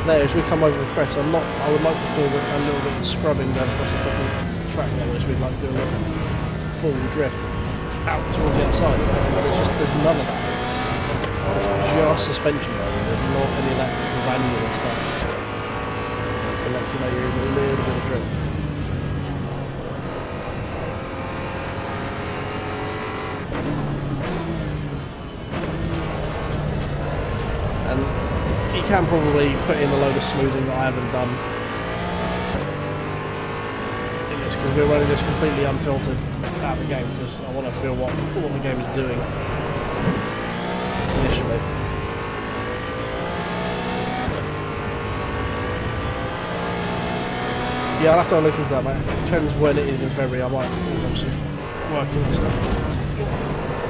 There, as we come over the crest, I would like to feel a little bit of scrubbing down across the top of the track there, as we'd like to do a little full drift out towards the outside. But there's none of that. It's just suspension riding. There's not any of that granular stuff. It lets you know you're in a little bit of drift. You can probably put in a load of smoothing that I haven't done in this because we're running this completely unfiltered out of the game because I want to feel what the game is doing initially. Yeah, I'll have to have a look into that, mate. It depends when it is in February. I might obviously work on this stuff.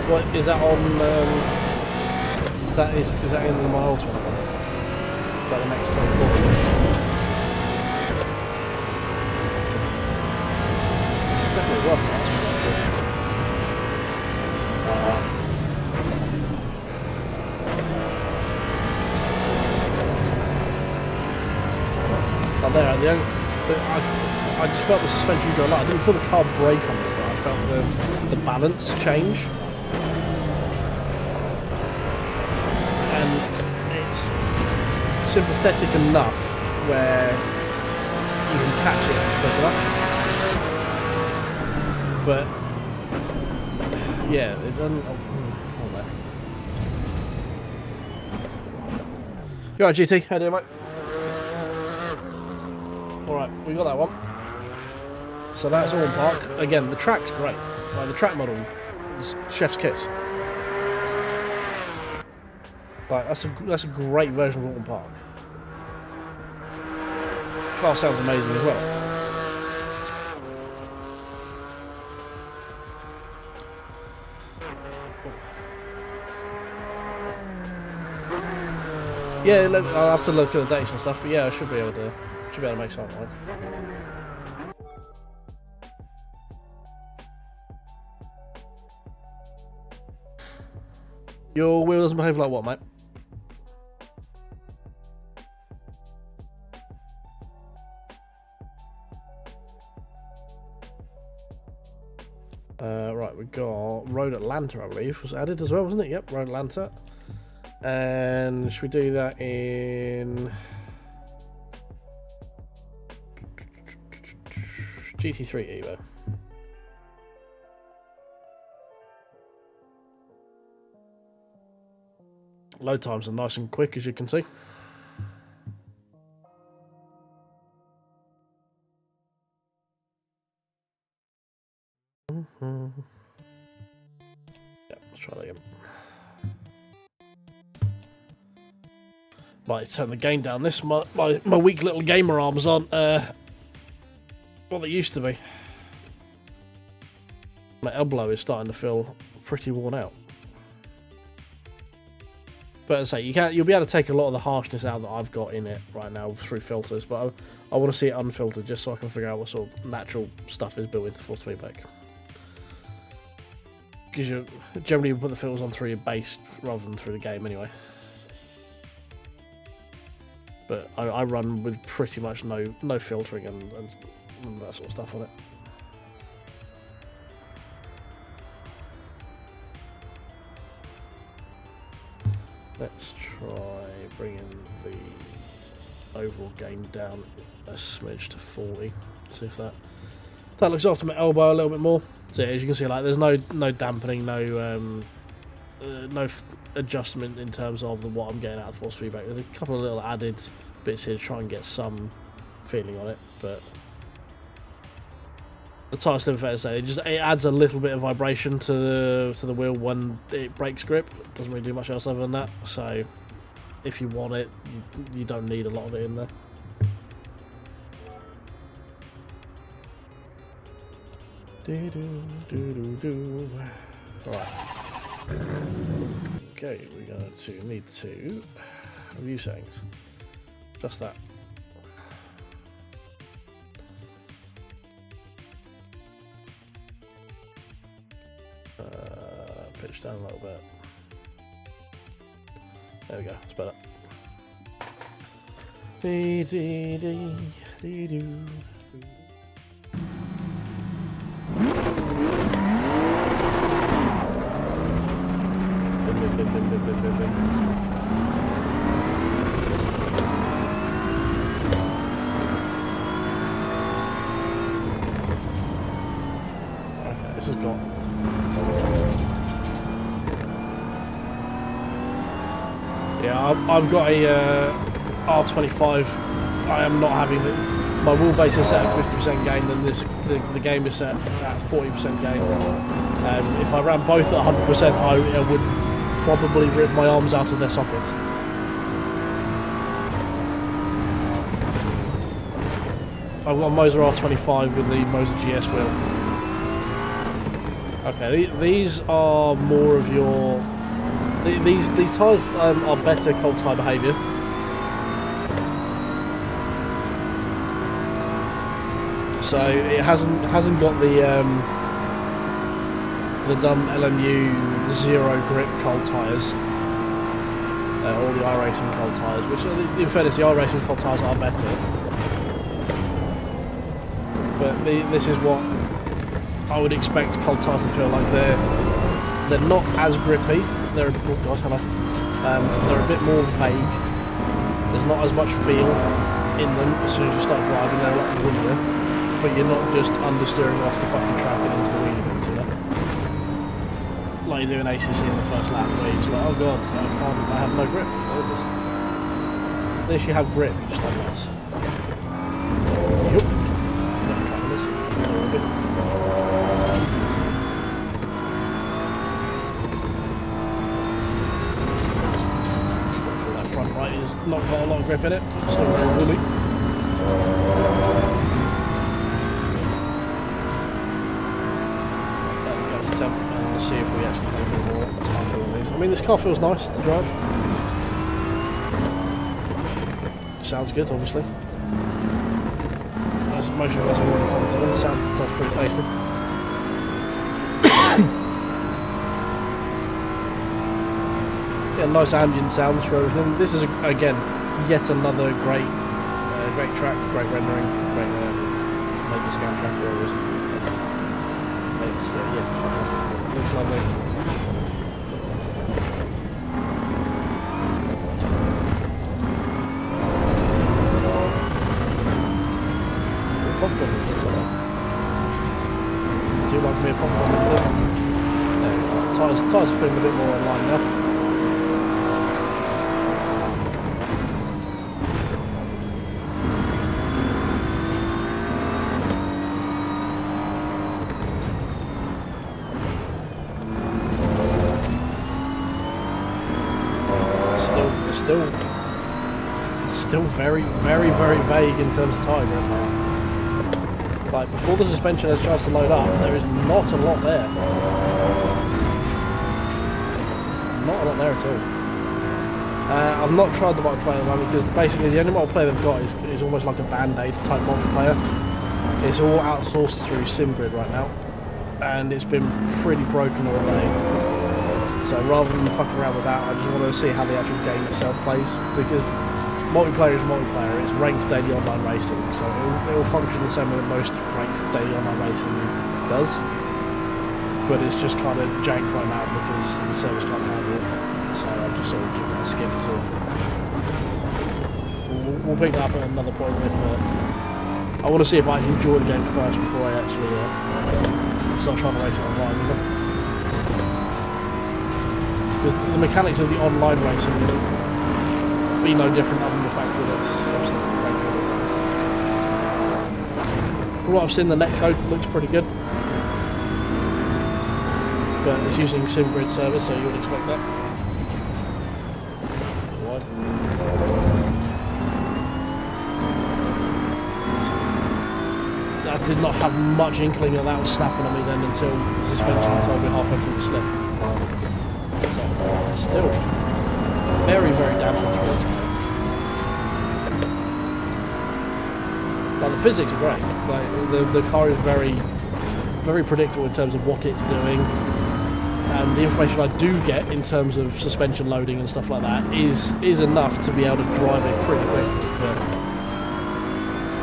What is that on? Is that in my ultimate one? Is that the next 24? This is definitely worth it. There, I just felt the suspension go a lot. I didn't feel the car brake on it, but I felt the balance change. And it's sympathetic enough where you can catch it quick enough. But yeah, it doesn't. Oh, no. You alright, GT? How you doing, mate? Alright, we got that one. So that's all in park. Again, the track's great. Like the track model is chef's kiss. Like that's a great version of Alton Park. Car sounds amazing as well. Yeah, look, I'll have to look at the dates and stuff, but yeah, I should be able to make something work. Your wheel doesn't behave like what, mate? Right, we got Road Atlanta, I believe, was added as well, wasn't it? Yep, Road Atlanta. And should we do that in GT3 Evo? Load times are nice and quick, as you can see. Yeah, let's try that again. Might turn the gain down. This my weak little gamer arms aren't what they used to be. My elbow is starting to feel pretty worn out. But as I say, you'll be able to take a lot of the harshness out that I've got in it right now through filters. But I want to see it unfiltered just so I can figure out what sort of natural stuff is built into force feedback. Because you generally put the filters on through your base rather than through the game anyway. But I run with pretty much no filtering and that sort of stuff on it. Let's try bringing the overall gain down a smidge to 40. See if that looks after my elbow a little bit more. So yeah, as you can see, like there's no dampening, no adjustment in terms of what I'm getting out of force feedback. There's a couple of little added bits here to try and get some feeling on it, but the tire slim, fair to say, it adds a little bit of vibration to the wheel when it breaks grip. It doesn't really do much else other than that. So if you want it, you don't need a lot of it in there. Alright. Okay, we're going to need to review settings. Just that. Pitch down a little bit. There we go, it's better. Okay, this has got I've got a R25. I am not having it. My wheelbase is set at 50% gain, and the game is set at 40% gain. If I ran both at 100%, I would probably rip my arms out of their sockets. I've got a Moza R25 with the Moza GS wheel. Okay, these are more of your These tyres are better cold tyre behaviour. So it hasn't got the dumb LMU zero grip cold tyres, or the iRacing cold tyres, which in fairness the iRacing cold tyres are better. But this is what I would expect cold tyres to feel like. They're not as grippy. They're oh god, hello. They're a bit more vague. There's not as much feel in them as soon as you start driving. They're a lot woodier, but you're not just understeering off the fucking track and into the wheelie bins, you know? Like you do in ACC in the first lap, where you're just like, oh god, I have no grip. What is this? At least you have grip, you just have less. Yup. Never tried this. Still feel that front right is not got a lot of grip in it, still very woolly. See if we actually have a bit more tyre feel on these. I mean, this car feels nice to drive. Sounds good, obviously. As most of us have already commented on, sounds pretty tasty. Yeah, nice ambient sounds for everything. This is again yet another great track, great rendering, great laser scan track. Where it is. It's yeah, fantastic. Looks lovely. Popcorn is it? Do you like me a popcorn is it? There we go. Tyres are feeling a bit more online now. Still very, very, very vague in terms of tyre grip. Like, before the suspension has a chance to load up, there is not a lot there. Not a lot there at all. I've not tried the multiplayer at the moment, because basically the only multiplayer they've got is almost like a band-aid type multiplayer. It's all outsourced through SimGrid right now, and it's been pretty broken all day. So rather than fucking around with that, I just want to see how the actual game itself plays, because multiplayer is multiplayer. It's ranked daily online racing, so it will function the same way that most ranked daily online racing does. But it's just kind of jank right now because the servers can't handle it. So I'm just sort of giving that a skip. So we'll pick that up at another point if I want to see if I can enjoy the game first before I actually start trying to race it online. You know? Because the mechanics of the online racing will be no different other than the fact that it's obviously ranked. From what I've seen, the netcode looks pretty good, but it's using SimGrid servers, so you would expect that. Wide. I did not have much inkling that that was snapping on me then until the suspension told me halfway through the slip. Still very, very dampened through it. Like, the physics are great. Like, the car is very, very predictable in terms of what it's doing, and the information I do get in terms of suspension loading and stuff like that is enough to be able to drive it pretty quick. But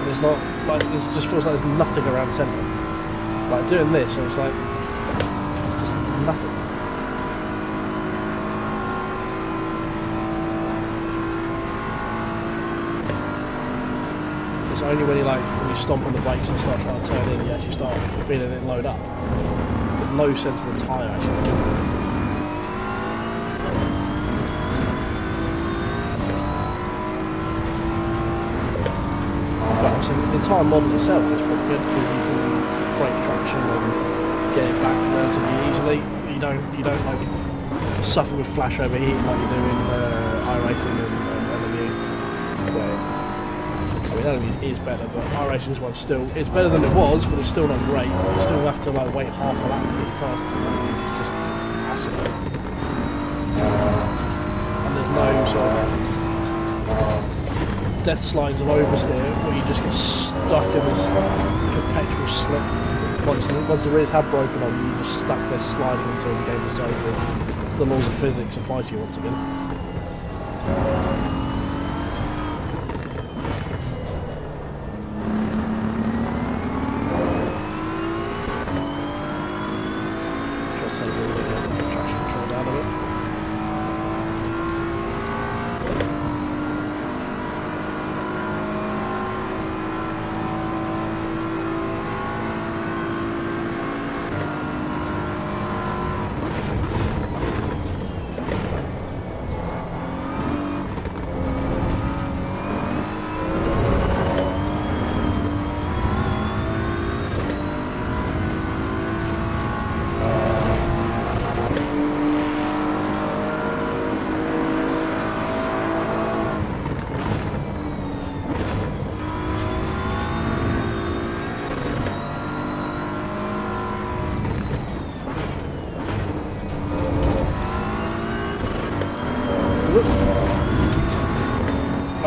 there's not, like, it just feels like there's nothing around the centre. Like, doing this, and it's like it's just nothing. It's only when you stomp on the brakes and start trying to turn in, you actually start feeling it load up. There's no sense of the tyre actually. But obviously the entire model itself is pretty good because you can break traction and get it back relatively easily. You don't like suffer with flash overheating like you do in iRacing and NVidia, where I mean, LMU is better, but iRacing's one still, it's better than it was, but it's still not great. You still have to like wait half a lap to get past it. It's just acid. and there's no sort of death slides of oversteer where you just get stuck in this perpetual slip. Once the rears have broken on you, you're just stuck there sliding until the game decides that the laws of physics apply to you once again.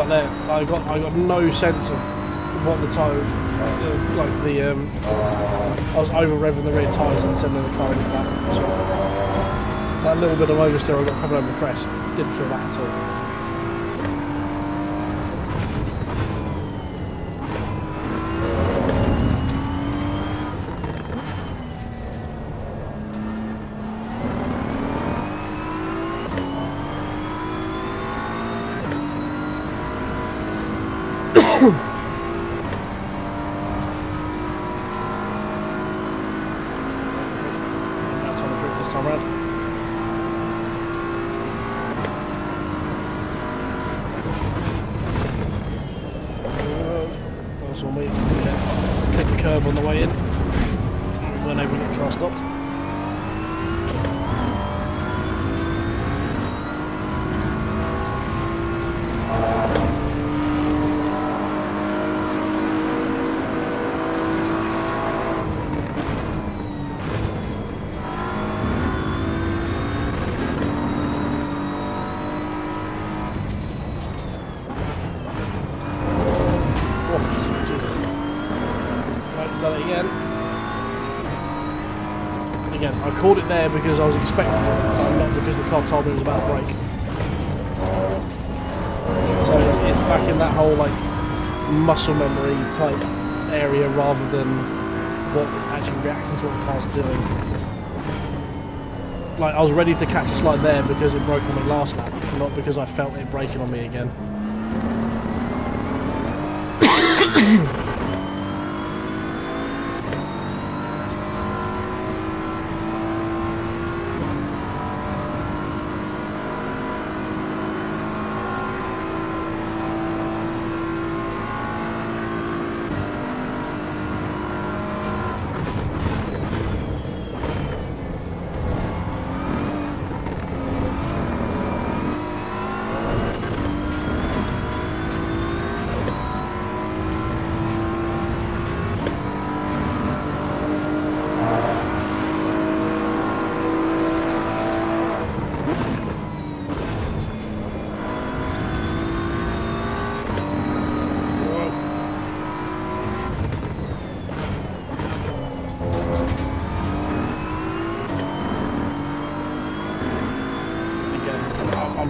There, I got no sense of what the tire, I was over revving the rear tyres and sending the car into that. So that little bit of oversteer I got coming over the crest, didn't feel that at all. On the way in, we weren't able to get the car stopped. Again, I called it there because I was expecting it at the time, not because the car told me it was about to break. So it's back in that whole like muscle memory type area rather than what actually reacting to what the car's doing. Like I was ready to catch a slide there because it broke on me last lap, not because I felt it breaking on me again.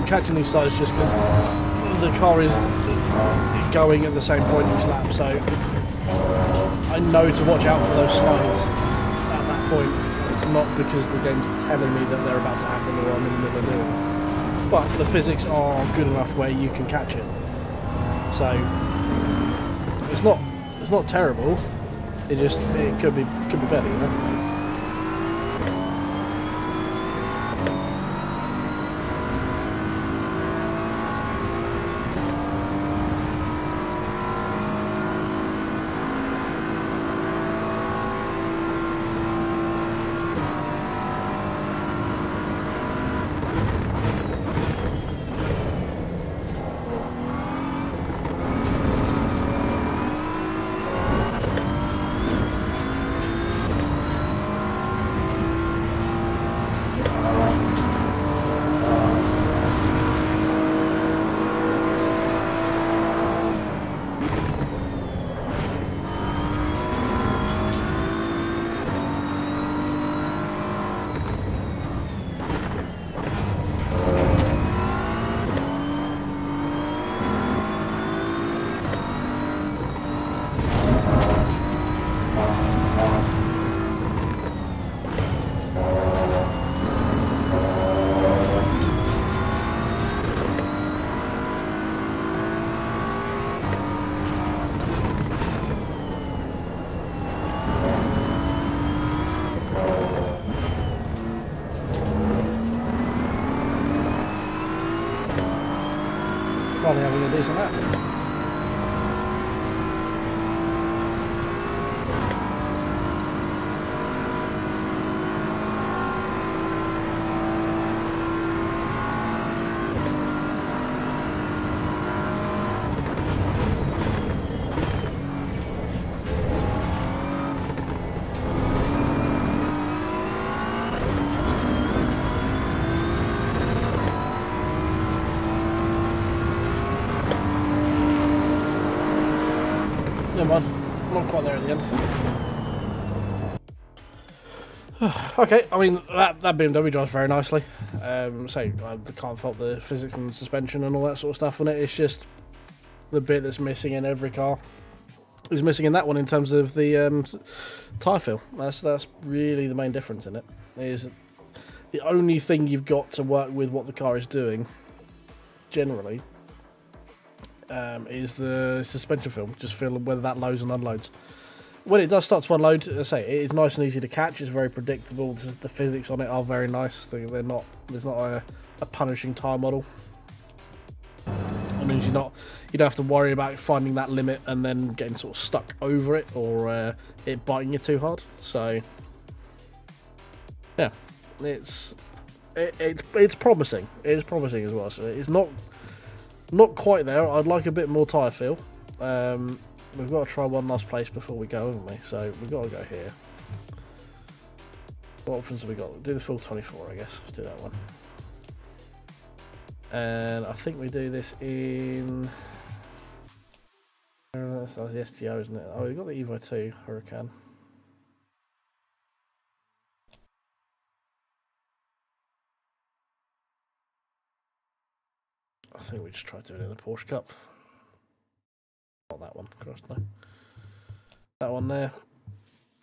Catching these sides just because the car is going at the same point each lap, so I know to watch out for those slides at that point. It's not because the game's telling me that they're about to happen or I'm in the middle of doing it, but the physics are good enough where you can catch it. So it's not terrible. It could be better, you know. Finally having a decent lap. Never mind, I'm not quite there at the end. Okay, I mean, that BMW drives very nicely. So I can't fault the physics and suspension and all that sort of stuff on it. It's just the bit that's missing in every car is missing in that one in terms of the tyre feel. That's really the main difference in it. Is the only thing you've got to work with what the car is doing, generally, is the suspension film. Just feel whether that loads and unloads. When it does start to unload, as I say, it is nice and easy to catch. It's very predictable. The physics on it are very nice. They're not. There's not a punishing tyre model. It means you don't have to worry about finding that limit and then getting sort of stuck over it or it biting you too hard. So yeah, it's promising. It is promising as well. So it's not quite there. I'd like a bit more tyre feel. We've got to try one last place before we go, haven't we? So we've got to go here. What options have we got? Do the full 24, I guess. Let's do that one. And I think we do this in... That's the STO, isn't it? Oh, we've got the Evo 2 Hurricane. I think we just try to do it in the Porsche Cup. Not that one, cross, no. That one there.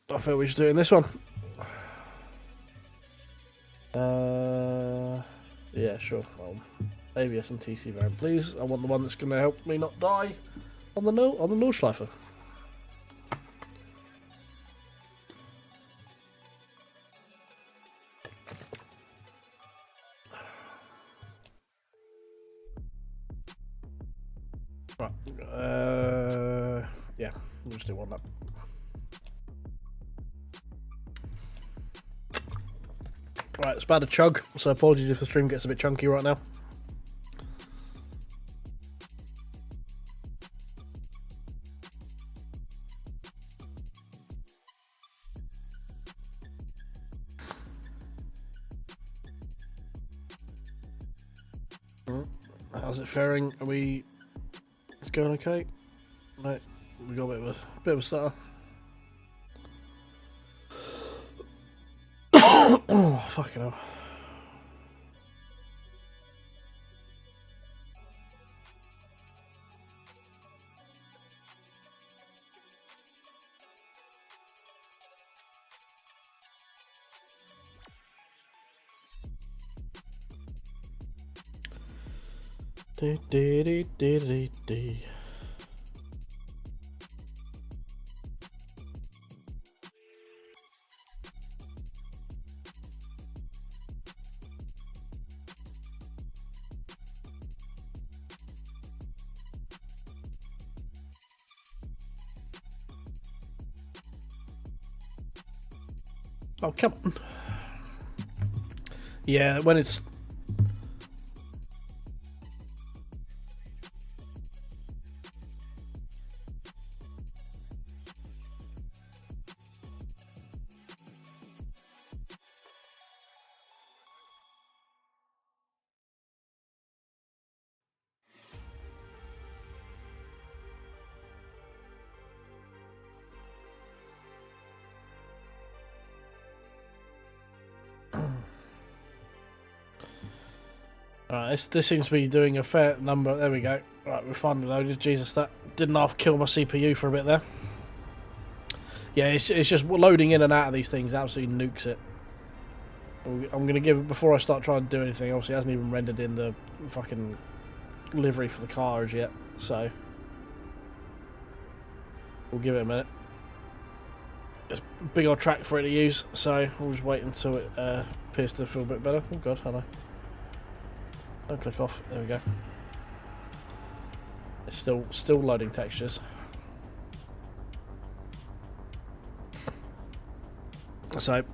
I feel we should do it in this one. Yeah, sure. ABS and TC variant, please. I want the one that's going to help me not die on the Nordschleife. Right. Yeah, we'll just do one lap. Right, it's about to chug, so apologies if the stream gets a bit chunky right now. How's it faring? Are we... It's going okay? No, we got a bit of a stutter. Oh, fucking hell. Oh, come on. Yeah, when it's... Alright, this seems to be doing a fair number. There we go. Right, we're finally loaded. Jesus, that didn't half kill my CPU for a bit there. Yeah, it's just loading in and out of these things absolutely nukes it. I'm going to give it, before I start trying to do anything, obviously it hasn't even rendered in the fucking livery for the car as yet, so we'll give it a minute. It's a big old track for it to use, so we'll just wait until it appears to feel a bit better. Oh god, hello. Don't click off, there we go. It's still loading textures. So,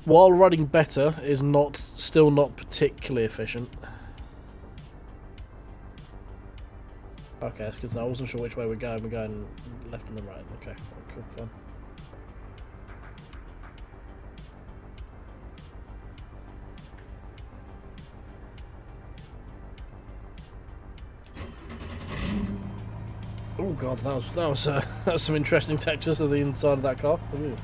while running better is still not particularly efficient. Okay, that's good. I wasn't sure which way we're going. We're going left and then right. Okay, cool, fine. Oh god, that was some interesting textures of the inside of that car. Ooh.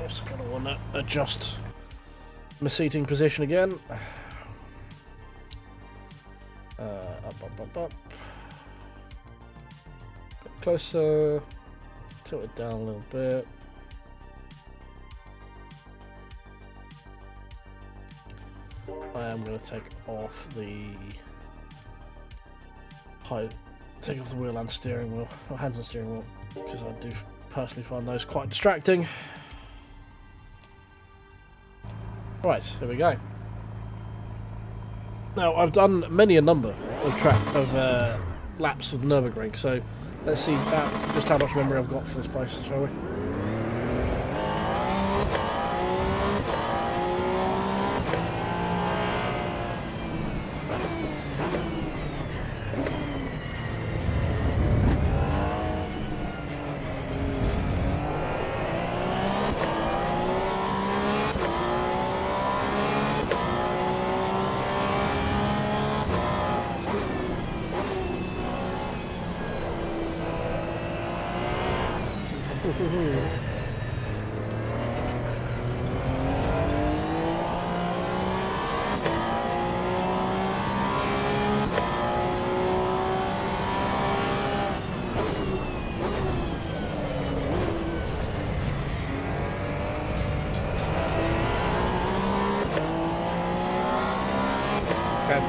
Also gonna want to adjust my seating position again. Up. Bit closer. Tilt it down a little bit. I am going to take off the take off the wheel and steering wheel, or hands and steering wheel, because I do personally find those quite distracting. Right, here we go. Now I've done many a number of laps of the Nürburgring, so let's see just how much memory I've got for this place, shall we?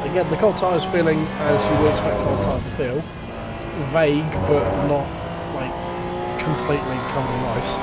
Again, the cold tyres feeling as you would expect cold tyres to feel. Vague, but not, like, completely covered in ice.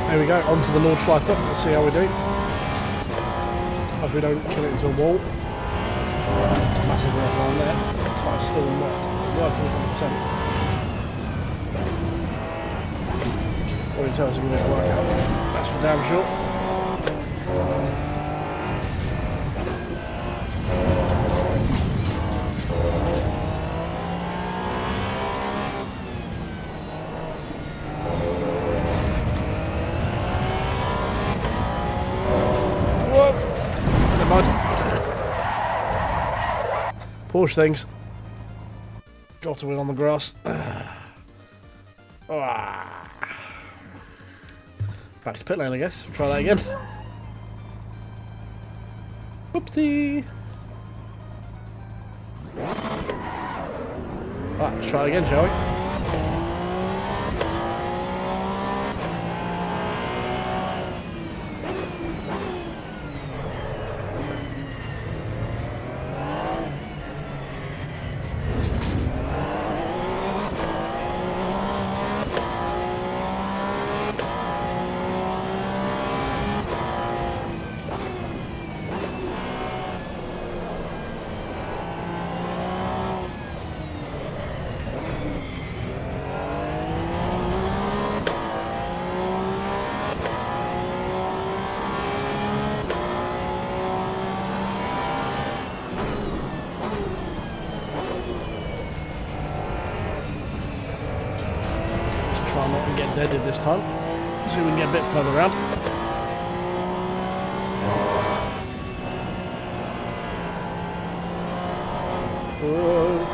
There we go, onto the Nordschleife. Let's see how we do. Hope we don't kill it into a wall. Massive red line there. The tyre's still not working 100%. What it tells us going to work out. That's for damn sure. Porsche things. Got to win on the grass. Back to pit lane, I guess. Try that again. Whoopsie. Right, let's try it again, shall we? a lot and get deaded this time. See if we can get a bit further around. Whoa.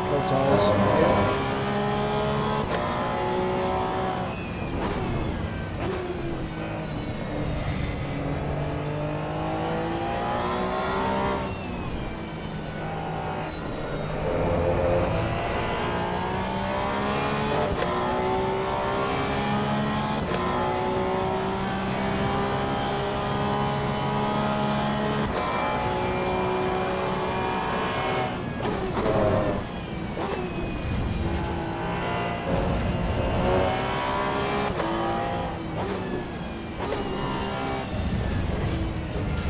Cold tires. Yep.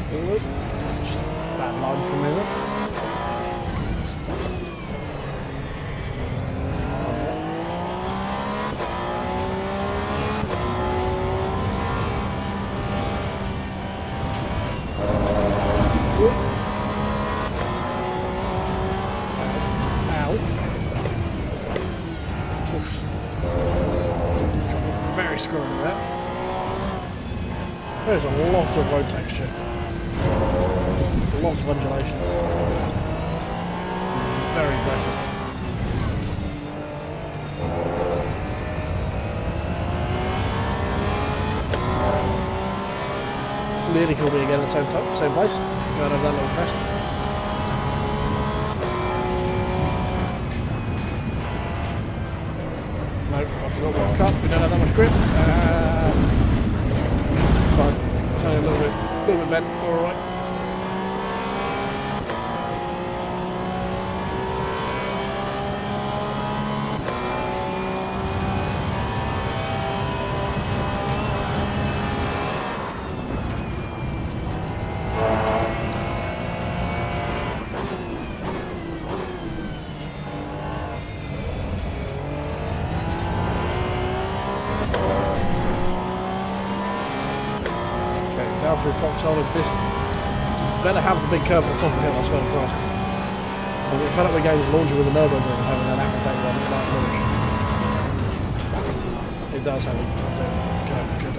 It's just a bad line from here. Ow. Oof. Got me very squirrely there. There's a lot of road texture. A lot of undulations. Very aggressive. Nearly killed me again at the same time, same place. Go and have that little crest. Nope, I forgot what cut. We don't have that much grip. Fine. It's only a little bit bent. Alright. Down through Foxhole of this. Better have the big curve at the top of it, I swear to Christ. But we felt like the game was launching with a Motherboard and having an aggregate one at launch. It does have a curve, good.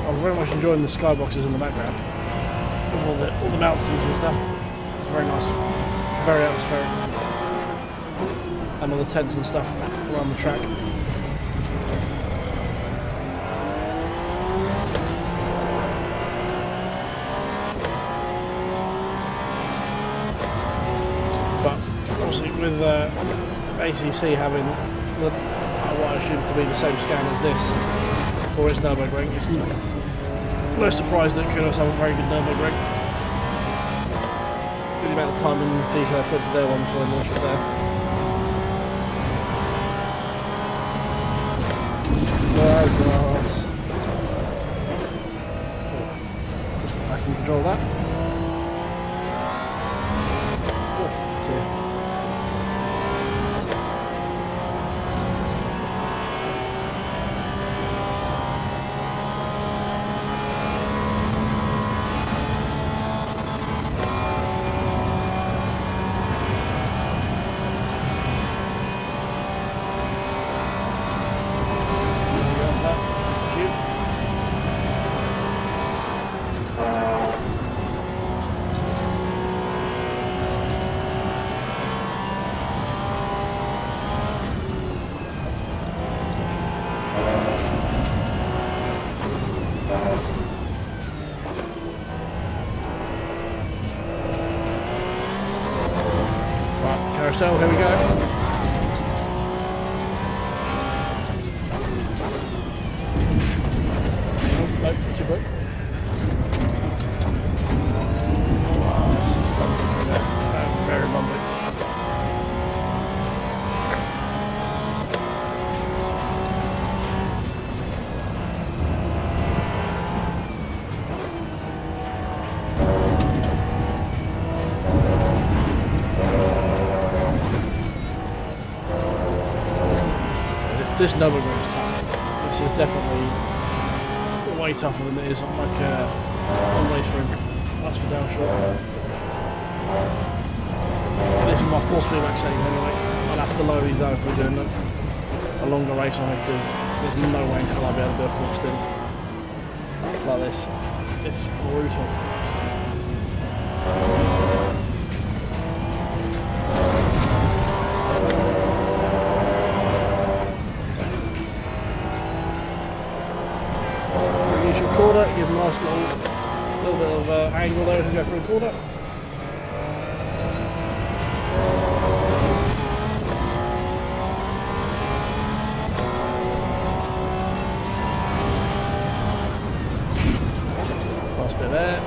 I'm very much enjoying the skyboxes in the background with all the mountains and stuff. It's very nice, very atmospheric, and all the tents and stuff around the track. But obviously with ACC having what I assume to be the same scan as this for its Nürburgring, it's no surprise that Kudos have a very good Nürburgring. With the amount of time and detail I put to their one before they launched it there. No grass. Just got back in control of that. Oh dear. So here we go. quick. Very bumpy. This Nova Green is tough. This is definitely way tougher than it is on like on race room. That's for down short. This is my force feedback settings anyway. I'll have to lower these down if we're doing a longer race on it, because there's no way in hell I'll be able to do a full stint like this. It's brutal. Quarter, give a nice little bit of angle there to go through a quarter. Nice bit there.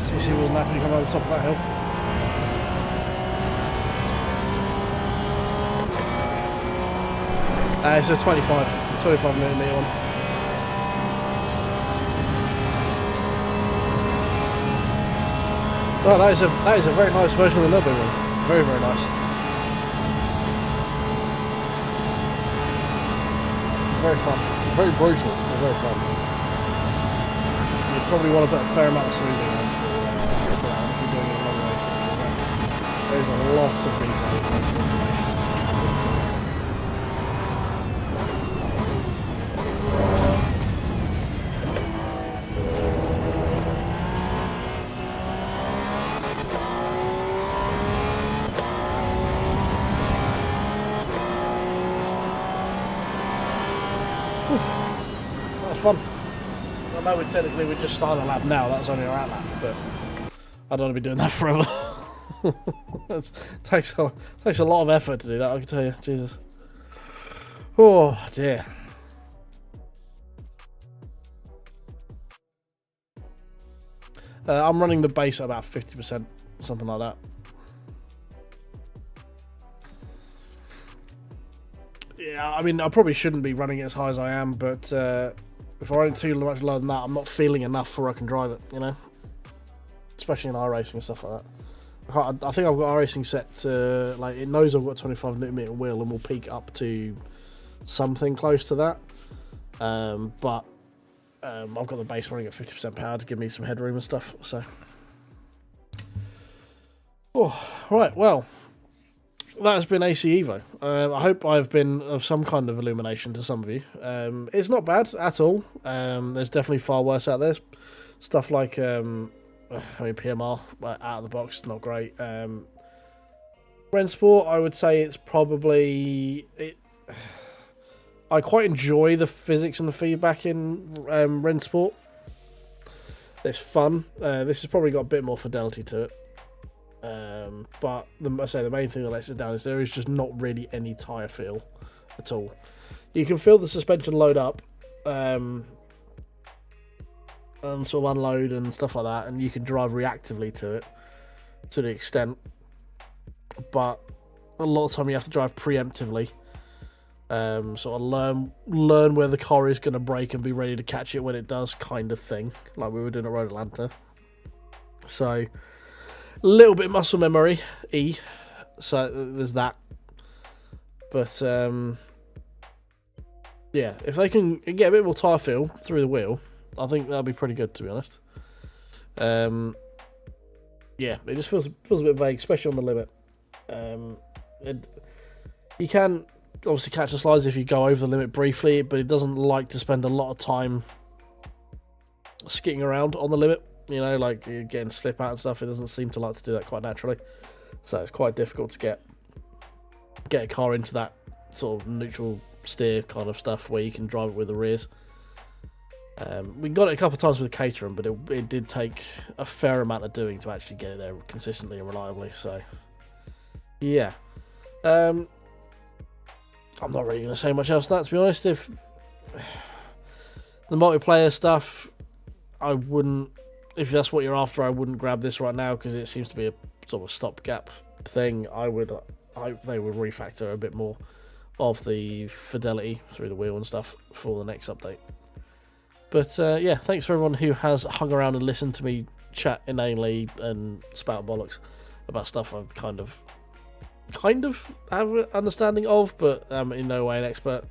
TC wasn't happy to come over the top of that hill. It's a 25mm one. Oh, that is a very nice version of the Motherboard. Very, very nice. Very fun. Very brutal, but very fun. You probably want to put a fair amount of smoothing on for that if you're doing it a long way. There's a lot of detail in terms of information. Fun. I know we're just starting a lap now, that's only our out lap, but I don't want to be doing that forever. It takes a lot of effort to do that, I can tell you. Jesus. Oh dear. I'm running the base at about 50%, something like that. Yeah, I mean, I probably shouldn't be running it as high as I am, but if I run too much lower than that, I'm not feeling enough where I can drive it, you know? Especially in iRacing and stuff like that. I think I've got iRacing set to, like, it knows I've got a 25mm wheel and will peak up to something close to that. But I've got the base running at 50% power to give me some headroom and stuff, so. Oh, right, well. That has been AC Evo. I hope I've been of some kind of illumination to some of you. It's not bad at all. There's definitely far worse out there. Stuff like, PMR, out of the box, not great. Rensport, I would say it's probably... I quite enjoy the physics and the feedback in Rensport. It's fun. This has probably got a bit more fidelity to it. But the main thing that lets it down is there is just not really any tyre feel at all. You can feel the suspension load up and sort of unload and stuff like that, and you can drive reactively to it to the extent, but a lot of the time you have to drive preemptively, sort of learn where the car is going to brake and be ready to catch it when it does, kind of thing, like we were doing at Road Atlanta. So a little bit of muscle memory, so there's that. But yeah, if they can get a bit more tyre feel through the wheel, I think that'll be pretty good, to be honest. Yeah, it just feels a bit vague, especially on the limit. You can obviously catch the slides if you go over the limit briefly, but it doesn't like to spend a lot of time skitting around on the limit. You know, like you're getting slip out and stuff. It doesn't seem to like to do that quite naturally, so it's quite difficult to get a car into that sort of neutral steer kind of stuff where you can drive it with the rears. We got it a couple of times with Caterham, but it did take a fair amount of doing to actually get it there consistently and reliably. So, yeah. I'm not really going to say much else than that, to be honest. If the multiplayer stuff, I wouldn't... If that's what you're after, I wouldn't grab this right now because it seems to be a sort of stopgap thing. They would refactor a bit more of the fidelity through the wheel and stuff for the next update. But yeah, thanks for everyone who has hung around and listened to me chat inanely and spout bollocks about stuff I kind of have an understanding of, but I'm in no way an expert.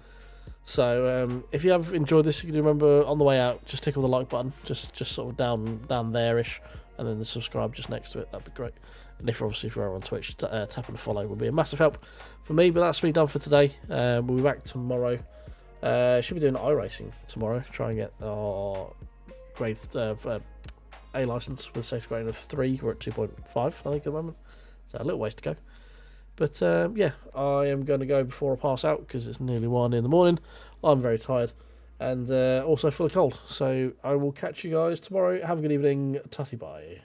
So if you have enjoyed this, you can remember on the way out, just tickle the like button, just sort of down there-ish, and then the subscribe just next to it. That'd be great. And if you're on Twitch, tapping the follow would be a massive help for me. But that's me done for today. We'll be back tomorrow. Should be doing iRacing tomorrow. Try and get our grade A license with a safety rating of 3. We're at 2.5, I think, at the moment. So a little ways to go. But yeah, I am going to go before I pass out because it's nearly 1 in the morning. I'm very tired and also full of cold. So I will catch you guys tomorrow. Have a good evening. Tutty bye.